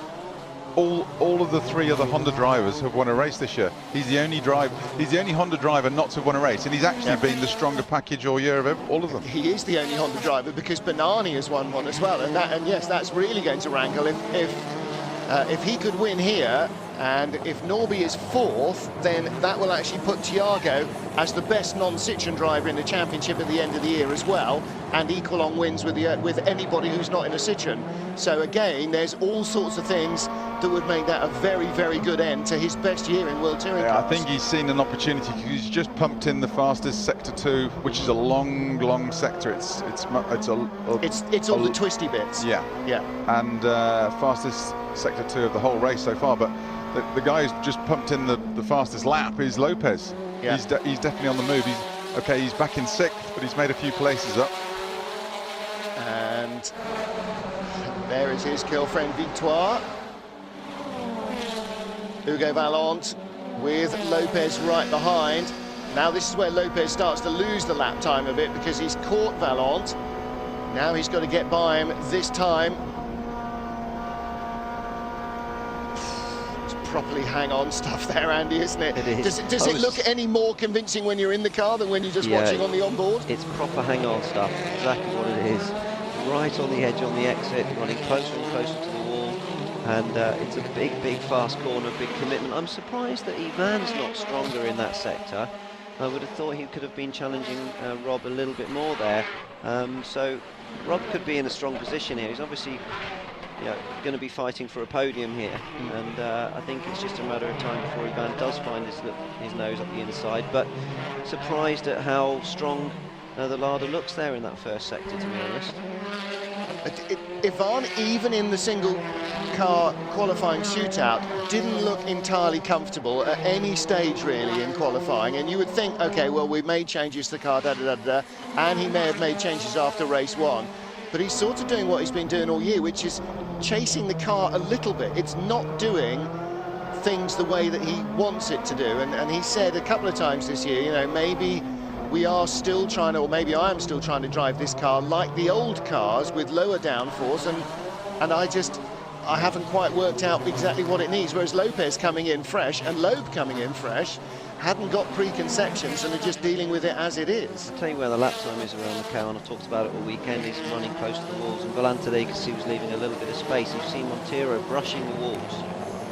D: All of the 3 other Honda drivers have won a race this year. He's the only Honda driver not to have won a race, and he's actually been the stronger package all year of all of them.
B: He is the only Honda driver because Banani has won one as well, and yes, that's really going to rankle if he could win here. And if Norby is 4th, then that will actually put Thiago as the best non-Citroen driver in the championship at the end of the year as well, and equal on wins with anybody who's not in a Citroen. So again, there's all sorts of things that would make that a very good end to his best year in World Touring Cars.
D: I think he's seen an opportunity. He's just pumped in the fastest sector 2, which is a long sector. It's
B: all the twisty bits.
D: Yeah. And fastest sector 2 of the whole race so far. But the guy who's just pumped in the fastest lap is Lopez. He's definitely on the move. He's back in 6th, but he's made a few places up.
B: And there is his girlfriend Victoire. Hugo Vallant with Lopez right behind. Now this is where Lopez starts to lose the lap time a bit because he's caught Vallant. Now he's got to get by him this time. It's properly hang-on stuff there, Andy, isn't it?
C: It is.
B: Does it look any more convincing when you're in the car than when you're just watching on the onboard?
C: It's proper hang-on stuff, exactly what it is. Right on the edge on the exit, running closer and closer to the wall. And it's a big fast corner, big commitment. I'm surprised that Ivan's not stronger in that sector. I would have thought he could have been challenging Rob a little bit more there. So Rob could be in a strong position here. He's obviously going to be fighting for a podium here. And I think it's just a matter of time before Ivan does find his nose up the inside. But surprised at how strong the Lada looks there in that first sector, to be honest.
B: Ivan, even in the single car qualifying shootout, didn't look entirely comfortable at any stage really in qualifying, and you would think, okay, well, we've made changes to the car, and he may have made changes after race 1, but he's sort of doing what he's been doing all year, which is chasing the car a little bit. It's not doing things the way that he wants it to do, and he said a couple of times this year, you know, maybe we are still trying to, or maybe I am still trying to drive this car like the old cars with lower downforce, and I haven't quite worked out exactly what it needs. Whereas Lopez coming in fresh and Loeb coming in fresh, hadn't got preconceptions and are just dealing with it as it is.
C: I'll tell you where the lap time is around Macau, and I've talked about it all weekend. He's running close to the walls, and Volante there, you can see, was leaving a little bit of space. You've seen Montero brushing the walls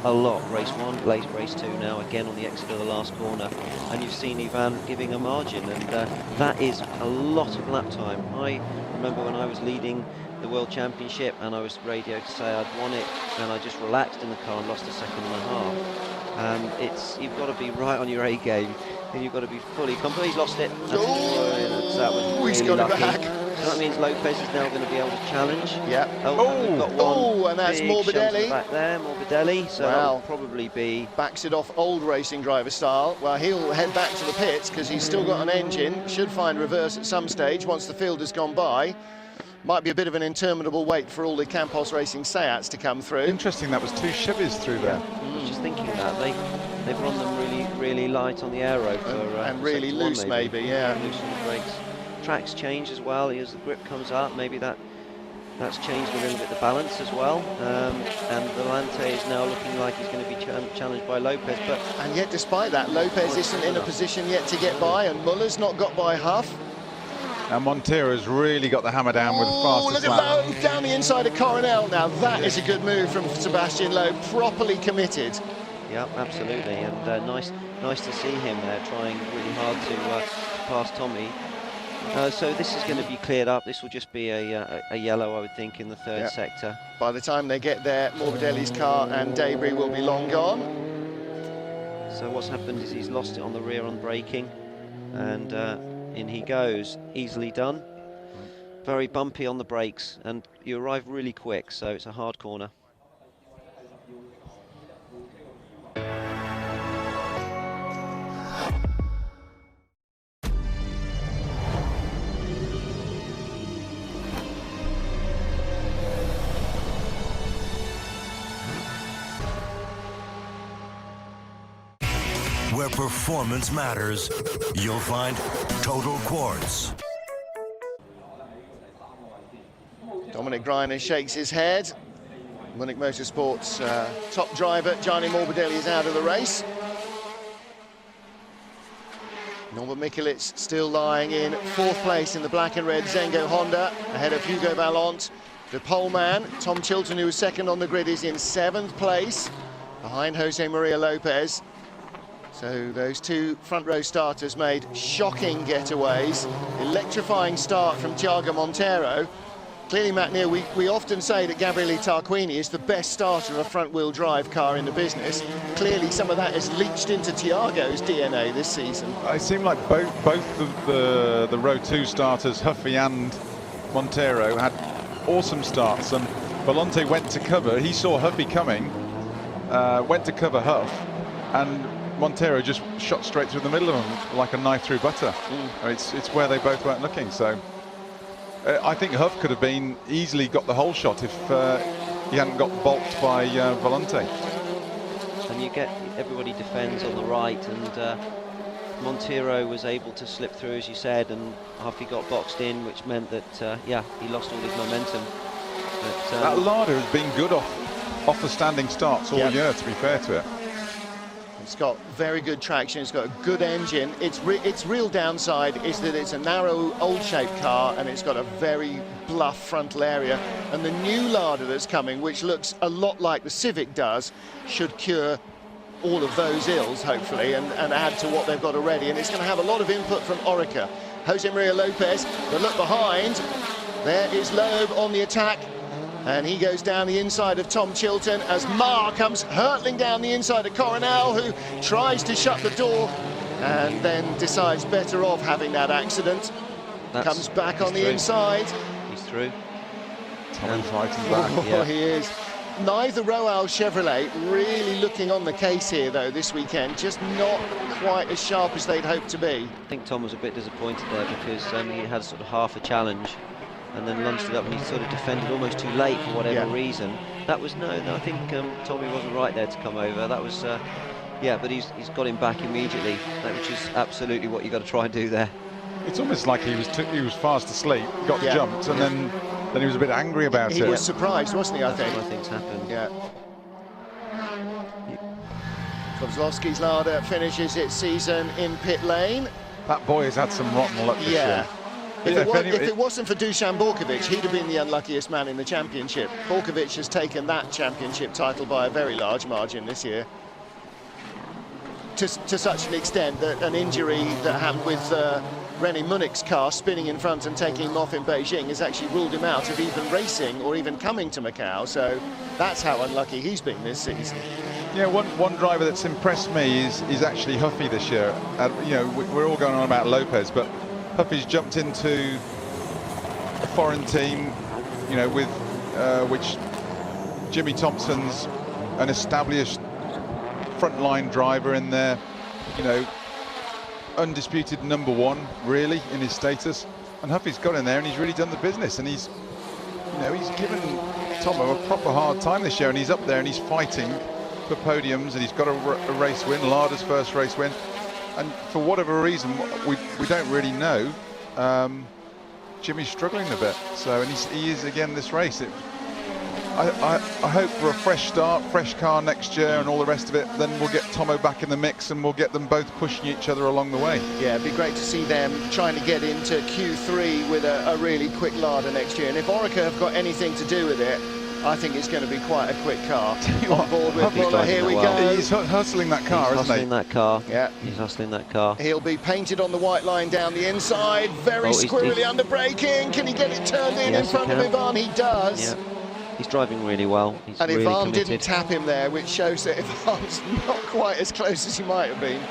C: a lot. Race 1, race 2 now, again on the exit of the last corner, and you've seen Ivan giving a margin, and that is a lot of lap time. I remember when I was leading the World Championship and I was radioed to say I'd won it, and I just relaxed in the car and lost a second and a half. You've got to be right on your A game, and you've got to be fully confident. He's lost it. That was really
B: he's got
C: lucky.
B: it back.
C: So that means Lopez is now going to be able to challenge.
B: Yeah.
C: And we've got one
B: and that's
C: big shunt
B: Morbidelli
C: back there, Morbidelli. So that'll probably be...
B: Backs it off old racing driver style. Well, he'll head back to the pits because he's still got an engine. Should find reverse at some stage once the field has gone by. Might be a bit of an interminable wait for all the Campos Racing Seats to come through.
D: Interesting, that was 2 Chevys through there.
C: I was just thinking that. They've run them really, really light on the aero.
B: And really loose, maybe, yeah.
C: Loose on the brakes. Tracks change as well. As the grip comes up, maybe that's changed a little bit the balance as well. And Volante is now looking like he's going to be challenged by Lopez.
B: And yet, despite that, Lopez isn't in a position yet to get by, and Muller's not got by Huff.
D: And Montero's really got the hammer down with the fastest
B: look
D: lap.
B: at Lowe down the inside of Coronel. Now that is a good move from Sebastian Lowe, properly committed.
C: Yeah, absolutely, and nice to see him there trying really hard to pass Tommy. So this is going to be cleared up. This will just be a yellow, I would think, in the third sector.
B: By the time they get there, Morbidelli's car and Debris will be long gone.
C: So what's happened is he's lost it on the rear on braking, and in he goes, easily done. Very bumpy on the brakes, and you arrive really quick, so it's a hard corner.
E: Where performance matters, you'll find Total Quartz.
B: Dominic Greiner shakes his head. Munich Motorsport's top driver, Gianni Morbidelli, is out of the race. Norbert Mikulec still lying in 4th place in the black and red Zengo Honda, ahead of Hugo Vallant. The pole man, Tom Chilton, who was 2nd on the grid, is in 7th place, behind Jose Maria Lopez. So those 2 front row starters made shocking getaways. Electrifying start from Thiago Montero. Clearly, Matt Neal, we often say that Gabriele Tarquini is the best starter of a front-wheel drive car in the business. Clearly, some of that has leached into Thiago's DNA this season.
D: It seemed like both of the row 2 starters, Huffy and Montero, had awesome starts. And Volante went to cover. He saw Huffy coming, went to cover Huff, and Montero just shot straight through the middle of them like a knife through butter. It's where they both weren't looking. So I think Huff could have been easily got the whole shot if he hadn't got balked by Volante.
C: And you get everybody defends on the right, and Montero was able to slip through, as you said, and Huffy got boxed in, which meant that he lost all his momentum. But,
D: that Lada has been good off the standing starts all year, to be fair to it.
B: It's got very good traction, it's got a good engine. Its real downside is that it's a narrow, old-shaped car, and it's got a very bluff frontal area. And the new Lada that's coming, which looks a lot like the Civic does, should cure all of those ills, hopefully, and add to what they've got already. And it's going to have a lot of input from Orica. Jose Maria Lopez, but look behind. There is Loeb on the attack. And he goes down the inside of Tom Chilton as Marr comes hurtling down the inside of Coronel, who tries to shut the door and then decides better off having that accident. Comes back on the inside.
C: He's through.
D: Tommy fighting back.
B: He is. Neither Roal Chevrolet really looking on the case here, though, this weekend. Just not quite as sharp as they'd hoped to be.
C: I think Tom was a bit disappointed there because he had sort of half a challenge, and then lunged it up, and he sort of defended almost too late for whatever reason. That was no, I think Tommy wasn't right there to come over. That was but he's got him back immediately, which is absolutely what you've got to try and do there.
D: It's almost like he was fast asleep, got jumped, and then he was a bit angry about it.
B: He was surprised, wasn't he? I think.
C: That's what I think's happened.
B: Yeah. Kozlowski's Lada finishes its season in pit lane.
D: That boy has had some rotten luck this year.
B: If it wasn't for Dusan Borkovic, he'd have been the unluckiest man in the championship. Borkovic has taken that championship title by a very large margin this year. To such an extent that an injury that happened with René Munich's car spinning in front and taking him off in Beijing has actually ruled him out of even racing or even coming to Macau. So that's how unlucky he's been this season.
D: Yeah, one driver that's impressed me is actually Huffy this year. You know, we're all going on about Lopez, but Huffy's jumped into a foreign team, you know, with which Jimmy Thompson's an established frontline driver in there, you know, undisputed #1 really in his status, and Huffy's got in there and he's really done the business, and he's, you know, he's given Tomo a proper hard time this year, and he's up there and he's fighting for podiums, and he's got a race win, Lada's first race win, and for whatever reason we don't really know, Jimmy's struggling a bit, so, and he is again this race. I hope for a fresh start, fresh car next year and all the rest of it, then we'll get Tomo back in the mix and we'll get them both pushing each other along the way. Yeah,
B: it'd be great to see them trying to get into Q3 with a really quick Lada next year, and if Orica have got anything to do with it, I think it's going to be quite a quick car. On board with Muller, here we go.
D: He's hustling that car, isn't he?
C: He's hustling that car.
B: Yeah.
C: He's hustling that car.
B: He'll be painted on the white line down the inside. Very squirrely under braking. Can he get it turned in front of Ivan? He does.
C: Yeah. He's driving really well. He's
B: and
C: really
B: Ivan
C: committed.
B: didn't tap him there, which shows that Ivan's not quite as close as he might have been.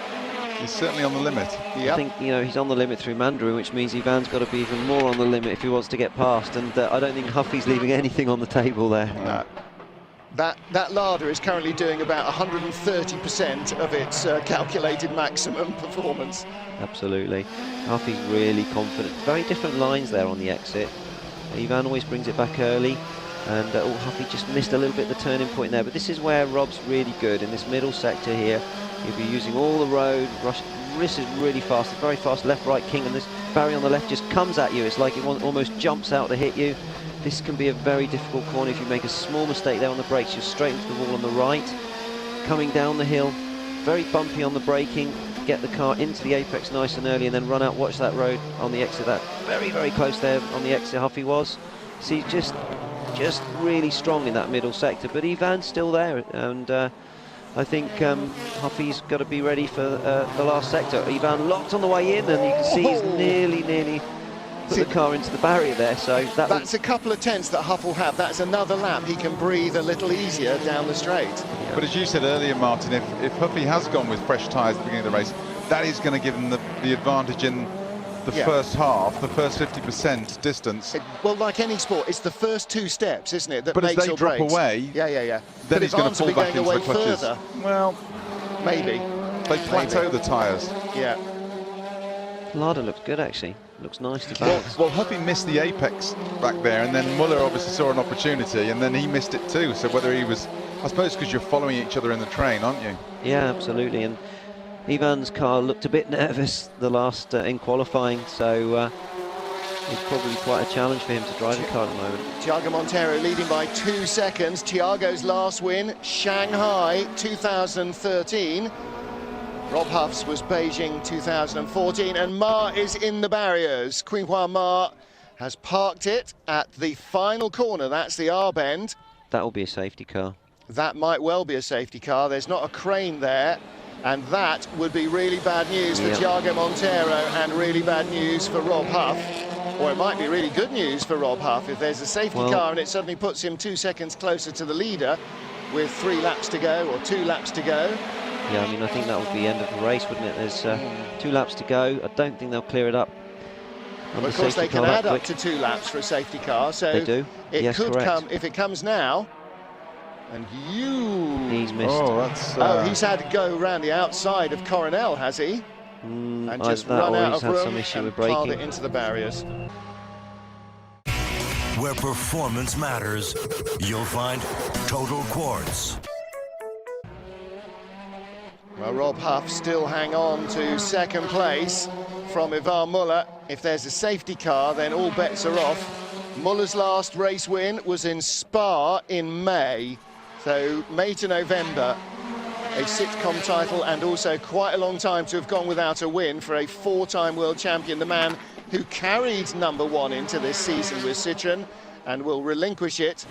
D: He's certainly on the limit.
B: Yep.
C: I think, you know, he's on the limit through Mandarin, which means Ivan's got to be even more on the limit if he wants to get past, and I don't think Huffy's leaving anything on the table there.
B: No. That Lada is currently doing about 130% of its calculated maximum performance.
C: Absolutely. Huffy's really confident. Very different lines there on the exit. Ivan always brings it back early, and Huffy just missed a little bit the turning point there, but this is where Rob's really good in this middle sector here. He'll be using all the road. This is really fast, very fast left-right king, and this barrier on the left just comes at you. It's like it almost jumps out to hit you. This can be a very difficult corner. If you make a small mistake there on the brakes, you're straight into the wall on the right. Coming down the hill, very bumpy on the braking. Get the car into the apex nice and early, and then run out, watch that road on the exit. That very, very close there on the exit Huffy was. See, just really strong in that middle sector, but Ivan's still there, and I think Huffy's got to be ready for the last sector. Ivan locked on the way in, and you can see he's nearly put the car into the barrier there, so that's
B: a couple of tenths that Huff will have. That's another lap. He can breathe a little easier down the straight.
D: Yeah. But as you said earlier, Martin, if Huffy has gone with fresh tyres at the beginning of the race, that is going to give him the advantage in the first half, the first 50% distance.
B: Well, like any sport, it's the first 2 steps, isn't it, that
D: but
B: makes
D: as they drop away,
B: then
D: he's going to fall back into the clutches.
B: Further.
D: Well,
B: maybe.
D: They plateau the tyres.
B: Yeah.
C: Lada looks good, actually. Looks nice to bounce.
D: Well, Huffy missed the apex back there, and then Muller obviously saw an opportunity, and then he missed it too. So whether he was, I suppose, because you're following each other in the train, aren't you?
C: Yeah, absolutely. And Ivan's car looked a bit nervous the last in qualifying, so it's probably quite a challenge for him to drive the car at the moment.
B: Thiago Monteiro leading by 2 seconds. Thiago's last win, Shanghai 2013. Rob Huff's was Beijing 2014, and Ma is in the barriers. Quinhua Ma has parked it at the final corner. That's the R bend.
C: That will be a safety car.
B: That might well be a safety car. There's not a crane there, and that would be really bad news for Thiago Monteiro and really bad news for Rob Huff. Or it might be really good news for Rob Huff if there's a safety car and it suddenly puts him 2 seconds closer to the leader with 3 laps to go or 2 laps to go.
C: Yeah, I mean, I think that would be the end of the race, wouldn't it? There's 2 laps to go. I don't think they'll clear it up.
B: Well, of course, they can add up to 2 laps for a safety car, so
C: they do.
B: It could come, if it comes now, and
C: he's missed.
B: He's had to go around the outside of Coronel, has he? And just run out of room and piled it into the barriers.
E: Where performance matters, you'll find Total Quartz.
B: Well, Rob Huff still hang on to second place from Ivan Muller. If there's a safety car, then all bets are off. Muller's last race win was in Spa in May. So May to November, a sitcom title, and also quite a long time to have gone without a win for a 4-time world champion, the man who carried #1 into this season with Citroën and will relinquish it.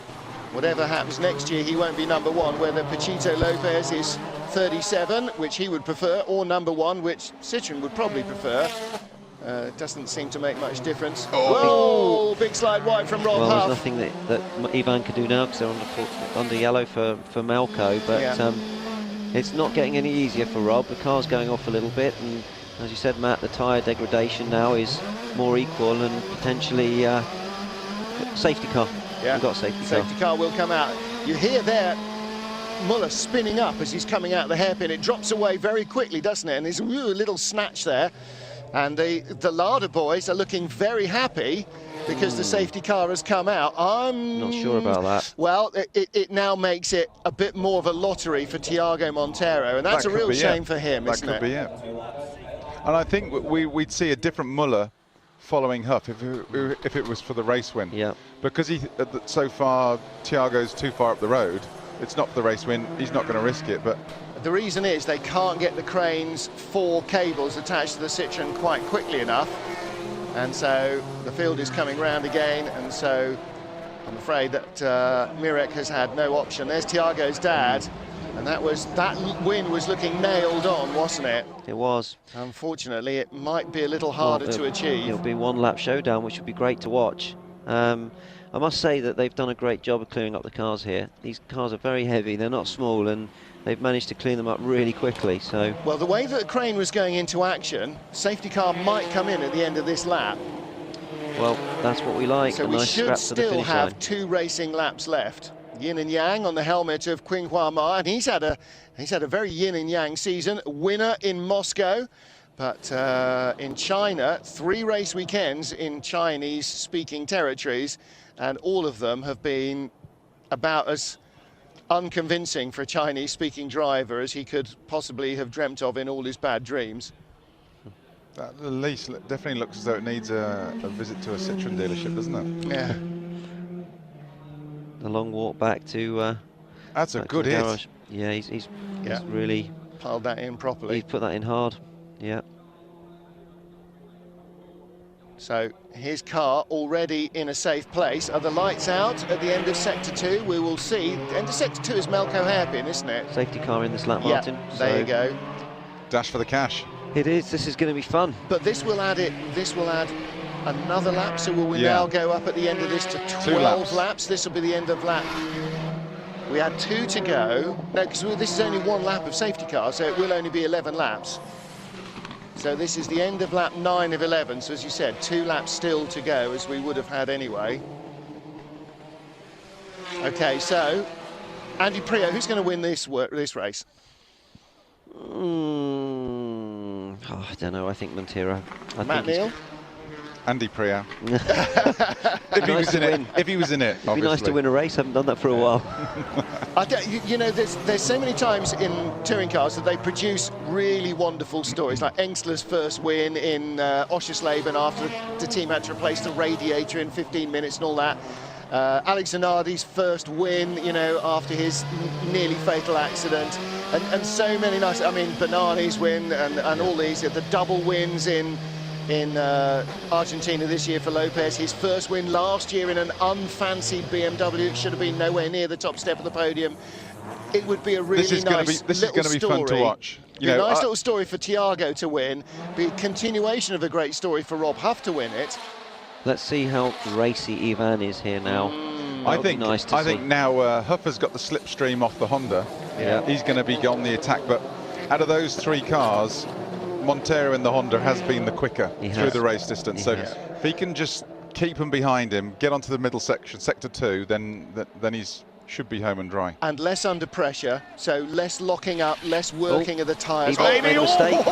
B: Whatever happens next year, he won't be #1, whether Paquito Lopez is 37, which he would prefer, or #1, which Citroën would probably prefer. It doesn't seem to make much difference. Oh, big slide wide from Rob
C: Well,
B: Huff.
C: there's nothing that Ivan could do now because they're under yellow for Macau, but it's not getting any easier for Rob. The car's going off a little bit, and as you said, Matt, the tyre degradation now is more equal, and potentially safety car.
B: Yeah,
C: We've got a safety
B: car will come out. You hear there Muller spinning up as he's coming out the hairpin. It drops away very quickly, doesn't it? And there's a little snatch there. And the Lada boys are looking very happy because the safety car has come out. I'm
C: not sure about that.
B: Well, it now makes it a bit more of a lottery for Tiago Monteiro, and that's a real shame for him, isn't it?
D: That could be it. And I think we'd see a different Muller following Huff if it was for the race win.
C: Yeah.
D: Because so far Tiago's too far up the road. It's not for the race win. He's not going to risk it, but.
B: The reason is they can't get the crane's 4 cables attached to the Citroën quite quickly enough, and so the field is coming round again, and so I'm afraid that Mirek has had no option. There's Tiago's dad, and that win was looking nailed on, wasn't it?
C: It was.
B: Unfortunately, it might be a little harder to achieve.
C: It'll be one-lap showdown, which would be great to watch. I must say that they've done a great job of clearing up the cars here. These cars are very heavy, they're not small, and they've managed to clean them up really quickly. So,
B: well, the way that the crane was going into action, safety car might come in at the end of this lap.
C: Well, that's what we like.
B: So we should still have 2 racing laps left. Yin and Yang on the helmet of Qinghua Ma, and he's had a very yin and yang season. Winner in Moscow, but in China, 3 race weekends in Chinese-speaking territories, and all of them have been about as unconvincing for a Chinese-speaking driver as he could possibly have dreamt of in all his bad dreams.
D: That at least definitely looks as though it needs a visit to a Citroën dealership, doesn't it?
B: Yeah.
C: The long walk back to.
D: That's a good hit.
C: Yeah, he's really
B: piled that in properly.
C: He's put that in hard. Yeah.
B: So his car already in a safe place. Are the lights out at the end of sector 2? We will see. The end of sector 2 is Melco hairpin, isn't it?
C: Safety car in this lap, Martin.
B: Yeah, there you go.
D: Dash for the cash.
C: It is. This is going to be fun.
B: But this will add another lap. So will we now go up at the end of this to 12 laps? This will be the end of lap. We had 2 to go. No, because this is only 1 lap of safety car, so it will only be 11 laps. So this is the end of lap 9 of 11. So as you said, 2 laps still to go, as we would have had anyway. Okay, so Andy Priaulx, who's going to win this race?
C: I don't know. I think Monteiro.
B: Matt Neal?
D: Andy Priaulx. If he was in it,
C: it'd be nice to win a race. Haven't done that for a while.
B: You know, there's so many times in touring cars that they produce really wonderful stories, like Engsler's first win in Oschersleben after the team had to replace the radiator in 15 minutes and all that. Alex Zanardi's first win, you know, after his nearly fatal accident, and so many nice. I mean, Bernani's win and all these, the double wins in Argentina this year for Lopez. His first win last year in an unfancied BMW. It should have been nowhere near the top step of the podium. It would be a really
D: This is going to be fun to watch.
B: You know, a nice little story for Tiago to win. Be a continuation of a great story for Rob Huff to win it.
C: Let's see how racy Ivan is here now.
D: I think now Huff has got the slipstream off the Honda.
C: Yeah.
D: He's going to be on the attack, but out of those 3 cars, Monteiro in the Honda has been the quicker through the race distance. So if he can just keep them behind him, get onto the middle section, sector 2, then he's should be home and dry. And
B: less under pressure, so less locking up, less working of the tyres.
C: Made a mistake.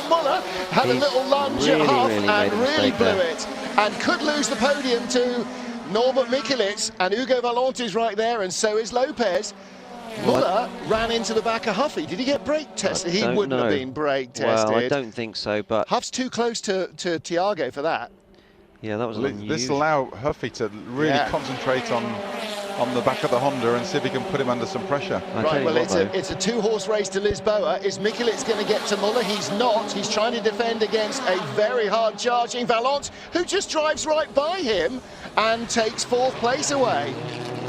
B: Muller had a little lunge at Huff and really blew it. And could lose the podium to Norbert Mikulits, and Hugo Valente is right there, and so is Lopez. Muller ran into the back of Huffy. Did he get brake tested? He wouldn't have been brake tested.
C: Well, I don't think so, but
B: Huff's too close to Tiago for that.
C: Yeah, that was
D: this will allow Huffy to really concentrate on on the back of the Honda and see if he can put him under some pressure.
B: Right, well, it's a two-horse race to Lisboa. Is Mikulits going to get to Muller? He's not. He's trying to defend against a very hard-charging Valente, who just drives right by him and takes fourth place away.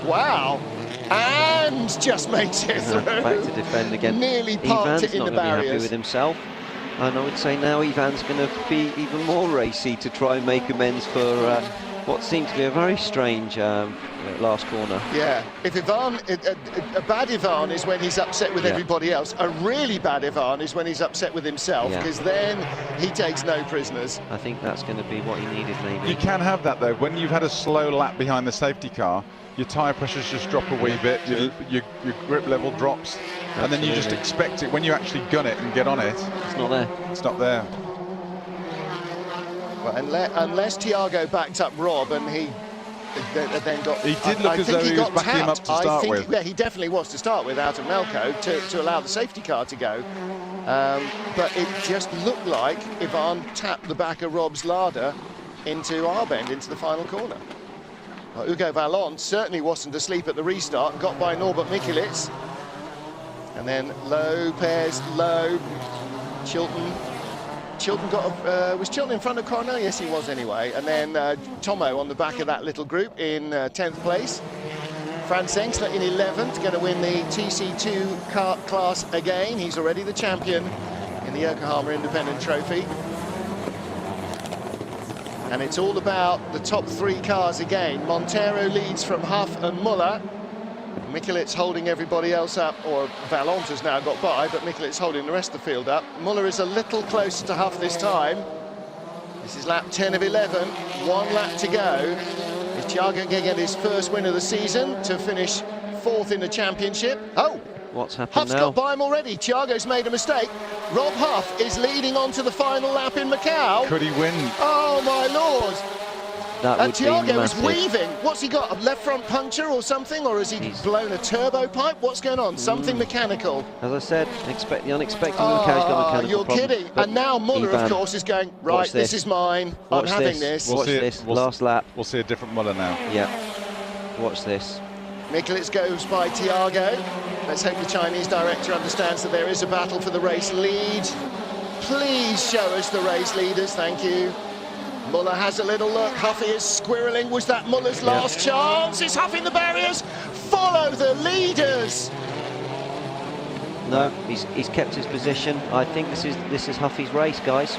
B: Wow. And just makes it through.
C: Back to defend again.
B: Nearly parked it in the barriers.
C: Ivan's not going to be happy with himself. And I would say now Ivan's going to be even more racy to try and make amends for what seemed to be a very strange last corner.
B: Yeah, if Ivan, a bad Ivan is when he's upset with everybody else. A really bad Ivan is when he's upset with himself, because then he takes no prisoners.
C: I think that's going to be what he needed, maybe.
D: You can have that, though. When you've had a slow lap behind the safety car, your tyre pressures just drop a wee bit, your grip level drops, and then you just expect it. When you actually gun it and get on it,
C: it's not there.
D: It's not there.
B: Well, unless Thiago backed up Rob and he then got...
D: He did look as though he was backing him up to start with.
B: Yeah, he definitely was to start with out of Melco to allow the safety car to go. But it just looked like Ivan tapped the back of Rob's Lada into Arbend, into the final corner. Well, Hugo Valente certainly wasn't asleep at the restart, got by Norbert Mikulits. And then Lopez, low, Chilton got, was Chilton in front of Coronel? Yes, he was anyway. And then Tomo on the back of that little group in 10th place. Franz Engsler in 11th, going to win the TC2 car class again. He's already the champion in the Yokohama Independent Trophy. And it's all about the top three cars again. Montero leads from Huff and Muller. Mikulits holding everybody else up, or Valente has now got by, but Mikulits holding the rest of the field up. Muller is a little closer to Huff this time. This is lap 10 of 11, 1 lap to go. Is Thiago going to get his first win of the season to finish 4th in the championship? Oh!
C: What's happened
B: Huff's
C: now?
B: got by him already. Thiago's made a mistake. Rob Huff is leading on to the final lap in Macau.
D: Could he win?
B: Oh, my Lord.
C: That would
B: Thiago
C: be
B: is
C: massive.
B: weaving. What's he got? A left front puncture or something? Or has he blown a turbo pipe? What's going on? Something mechanical.
C: As I said, the unexpected. Macau's got mechanical
B: you're
C: problem.
B: kidding. And now Muller, of course, is going, right, this is mine. I'm having this.
C: Watch this. Last lap.
D: We'll see a different Muller now.
C: Yeah. Watch this.
B: Mikulits goes by Thiago. Let's hope the Chinese director understands that there is a battle for the race lead. Please show us the race leaders, thank you. Muller has a little look. Huffy is squirreling. Was that Muller's last chance? Is Huff in the barriers? Follow the leaders.
C: No, he's kept his position. I think this is Huffy's race, guys.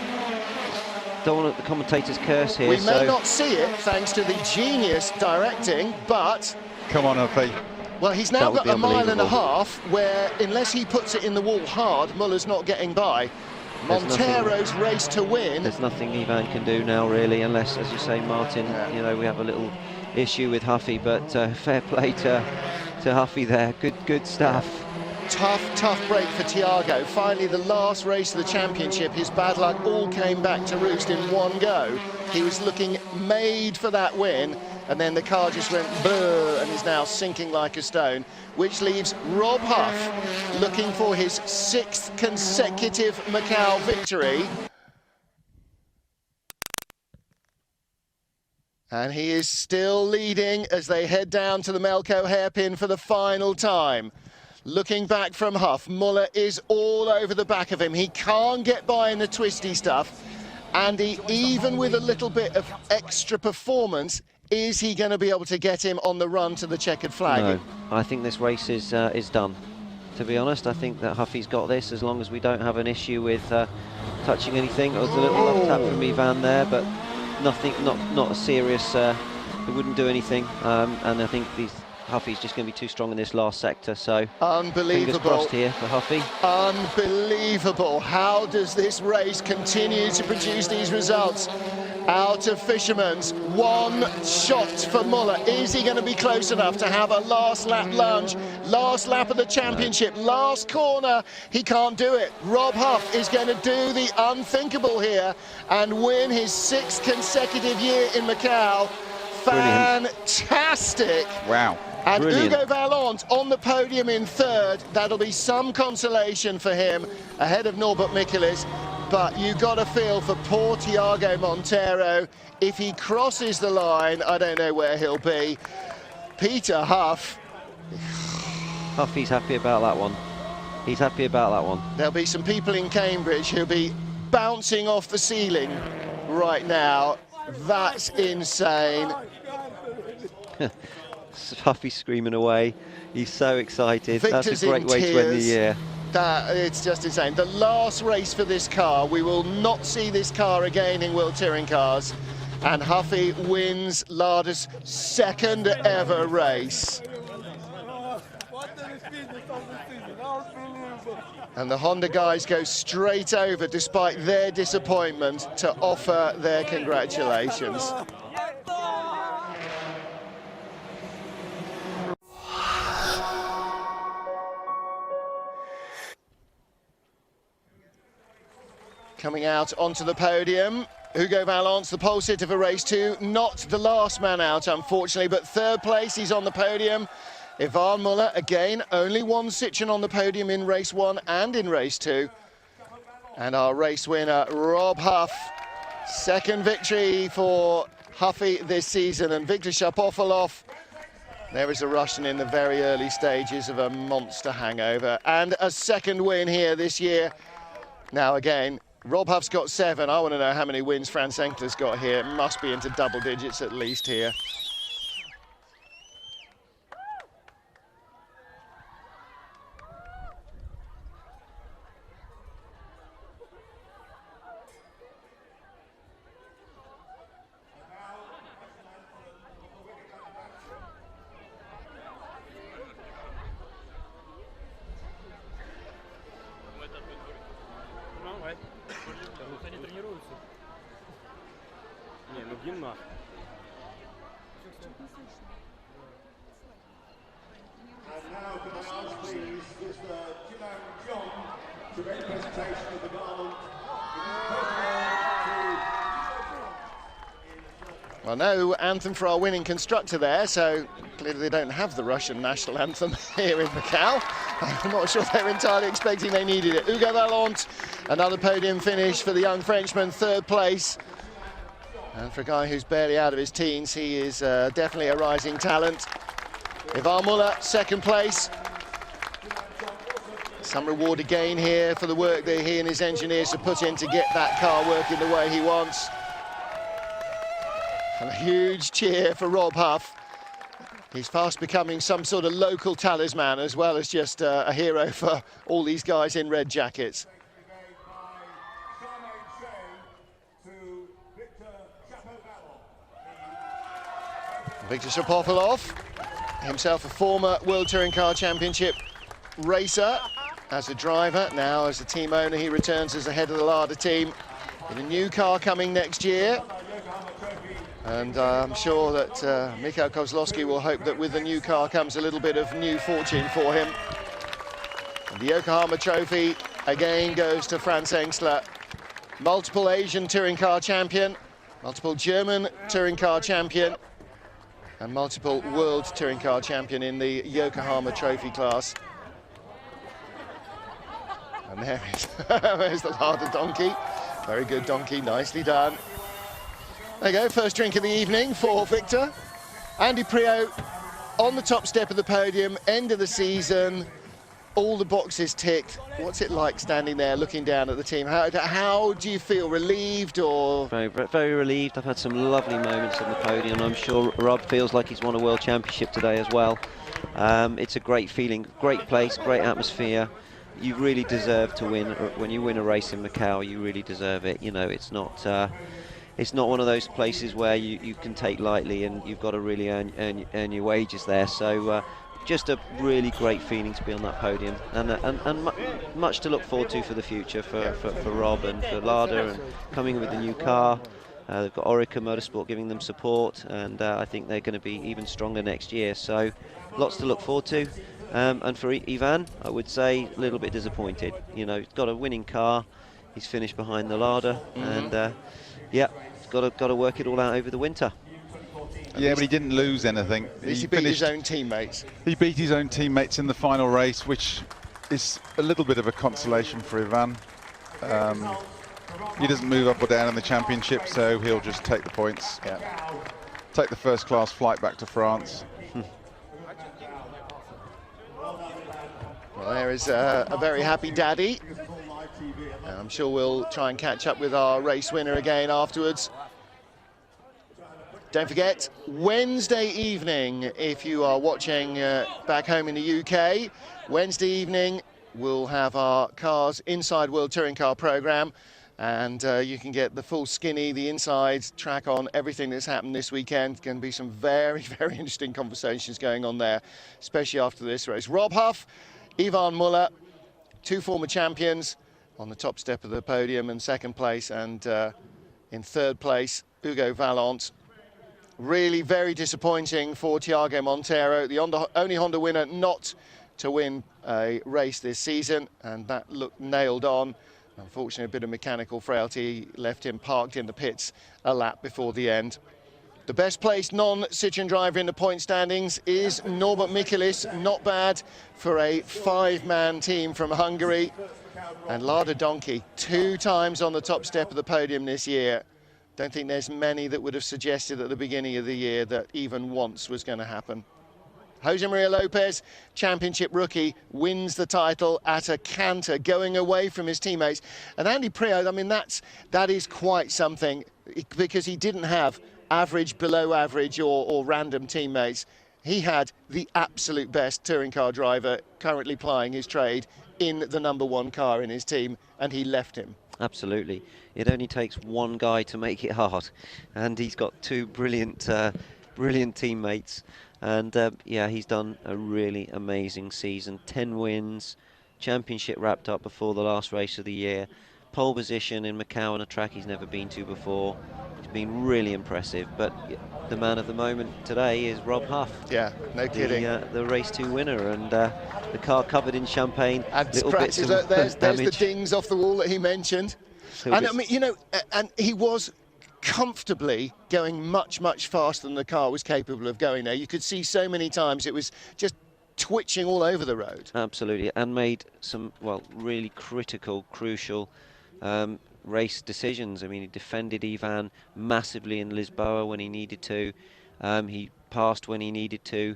C: Don't want the commentators curse here.
B: We may not see it thanks to the genius directing, but
D: come on, Huffy.
B: Well, he's now got a mile and a half where, unless he puts it in the wall hard, Muller's not getting by. Montero's race to win.
C: There's nothing Ivan can do now, really, unless, as you say, Martin, you know, we have a little issue with Huffy, but fair play to Huffy there. Good stuff.
B: Tough break for Thiago. Finally, the last race of the championship, his bad luck all came back to roost in one go. He was looking made for that win, and then the car just went brrr and is now sinking like a stone, which leaves Rob Huff looking for his 6th consecutive Macau victory. And he is still leading as they head down to the Melco hairpin for the final time. Looking back from Huff, Muller is all over the back of him. He can't get by in the twisty stuff. And even with a little bit of extra performance, is he going to be able to get him on the run to the checkered flag?
C: No, I think this race is done. To be honest, I think that Huffy's got this as long as we don't have an issue with touching anything. There was a little left tap from Ivan there, but nothing, not a serious. It wouldn't do anything. And I think Huffy's just going to be too strong in this last sector, so
B: unbelievable.
C: Fingers crossed here for Huffy.
B: Unbelievable. How does this race continue to produce these results? Out of Fisherman's, one shot for Muller. Is he going to be close enough to have a last lap lunge? Last lap of the championship, last corner. He can't do it. Rob Huff is going to do the unthinkable here and win his 6th consecutive year in Macau. Fantastic.
D: Wow.
B: And Hugo Valente on the podium in 3rd. That'll be some consolation for him ahead of Norbert Mikulits. But you got to feel for poor Thiago Montero. If he crosses the line, I don't know where he'll be. Peter Huff.
C: Huffy's happy about that one. He's happy about that one.
B: There'll be some people in Cambridge who'll be bouncing off the ceiling right now. That's insane.
C: Huffy's screaming away. He's so excited.
B: Victor's
C: That's a great way to end the year.
B: It's just insane. The last race for this car. We will not see this car again in World Touring Cars. And Huffy wins Lada's second ever race. And the Honda guys go straight over, despite their disappointment, to offer their congratulations. Coming out onto the podium, Hugo Valence, the pole sitter for race 2, not the last man out, unfortunately, but third place, he's on the podium. Ivan Muller, again, only one Citroen on the podium in race 1 and in race 2. And our race winner, Rob Huff. Second victory for Huffy this season. And Viktor Shapovalov, there is a Russian in the very early stages of a monster hangover. And a second win here this year. Now again, Rob Huff's got 7. I want to know how many wins Franz Enkler's got here. It must be into double digits at least here. Well, no anthem for our winning constructor there, so clearly they don't have the Russian national anthem here in Macau. I'm not sure they're entirely expecting they needed it. Hugo Valence, another podium finish for the young Frenchman, third place. And for a guy who's barely out of his teens, he is definitely a rising talent. Ivan Muller, second place. Some reward again here for the work that he and his engineers have put in to get that car working the way he wants. And a huge cheer for Rob Huff. He's fast becoming some sort of local talisman, as well as just a hero for all these guys in red jackets. Viktor Shapovalov, himself a former World Touring Car Championship racer as a driver. Now as a team owner, he returns as the head of the Lada team with a new car coming next year. And I'm sure that Mikhail Kozlowski will hope that with the new car comes a little bit of new fortune for him. And the Yokohama Trophy again goes to Franz Enkler, multiple Asian touring car champion, multiple German touring car champion, and multiple world touring car champion in the Yokohama Trophy class. And there's the Lada donkey. Very good donkey, nicely done. There you go, first drink of the evening for Victor. Andy Priaulx on the top step of the podium, end of the season, all the boxes ticked. What's it like standing there looking down at the team? How do you feel, relieved or?
C: Very, very relieved. I've had some lovely moments on the podium. I'm sure Rob feels like he's won a World Championship today as well. It's a great feeling, great place, great atmosphere. You really deserve to win. When you win a race in Macau, you really deserve it. You know, it's not one of those places where you can take lightly, and you've got to really earn your wages there. So just a really great feeling to be on that podium, and much to look forward to for the future for Rob and for Lada, and coming with the new car. They've got Orica Motorsport giving them support, and I think they're going to be even stronger next year. So lots to look forward to. And for Ivan, I would say a little bit disappointed. You know, he's got a winning car. He's finished behind the Lada, and yeah, he's got to work it all out over the winter.
D: Yeah, but he didn't lose anything.
B: He beat his own teammates.
D: He beat his own teammates in the final race, which is a little bit of a consolation for Ivan. He doesn't move up or down in the championship, so he'll just take the points. Yeah. Take the first-class flight back to France.
B: Well, there is a very happy daddy. And I'm sure we'll try and catch up with our race winner again afterwards. Don't forget, Wednesday evening, if you are watching back home in the UK, Wednesday evening we'll have our Cars Inside World Touring Car programme, and you can get the full skinny, the inside track on everything that's happened this weekend. Going to be some very, very interesting conversations going on there, especially after this race. Rob Huff, Ivan Muller, two former champions on the top step of the podium in second place, and in third place, Hugo Vallant. Really very disappointing for Thiago Monteiro, the only Honda winner not to win a race this season, and that looked nailed on. Unfortunately, a bit of mechanical frailty left him parked in the pits a lap before the end. The best placed non-Citroën driver in the point standings is Norbert Michelis. Not bad for a five-man team from Hungary. And Lada Donkey, 2 times on the top step of the podium this year. Don't think there's many that would have suggested at the beginning of the year that even once was going to happen. Jose Maria Lopez, championship rookie, wins the title at a canter, going away from his teammates. And Andy Priaulx, I mean, that is quite something, because he didn't have average, below average or random teammates. He had the absolute best touring car driver currently plying his trade in the #1 car in his team, and he left him.
C: Absolutely. It only takes one guy to make it hard, and he's got 2 brilliant, brilliant teammates. And yeah, he's done a really amazing season. 10 wins, championship wrapped up before the last race of the year, pole position in Macau on a track he's never been to before. It's been really impressive. But the man of the moment today is Rob Huff.
B: Yeah, no kidding.
C: The race 2 winner, and the car covered in champagne.
B: And
C: little bits of
B: there's the
C: damage.
B: dings off the wall that he mentioned. And I mean, you know, and he was comfortably going much, much faster than the car was capable of going there. You could see so many times it was just twitching all over the road.
C: Absolutely, and made some, well, really critical, crucial race decisions. I mean, he defended Ivan massively in Lisboa when he needed to. He passed when he needed to.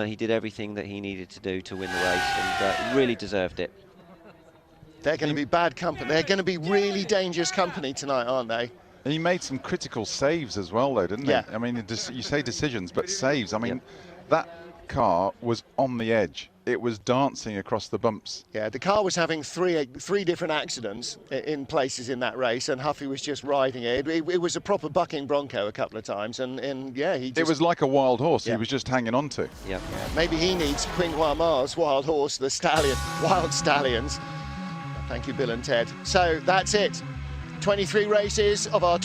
C: He did everything that he needed to do to win the race, and really deserved it.
B: They're going to be bad company. They're going to be really dangerous company tonight, aren't they?
D: And he made some critical saves as well, though, didn't he? I mean, you say decisions, but saves. I mean, that car was on the edge. It was dancing across the bumps.
B: Yeah, the car was having three different accidents in places in that race, and Huffy was just riding it. It was a proper bucking bronco a couple of times, and yeah, he just...
D: It was like a wild horse he was just hanging on to.
C: Yeah.
B: Maybe he needs Qinghua Ma's wild horse, the stallion, Wild Stallions. Thank you, Bill and Ted. So that's it. 23 races of our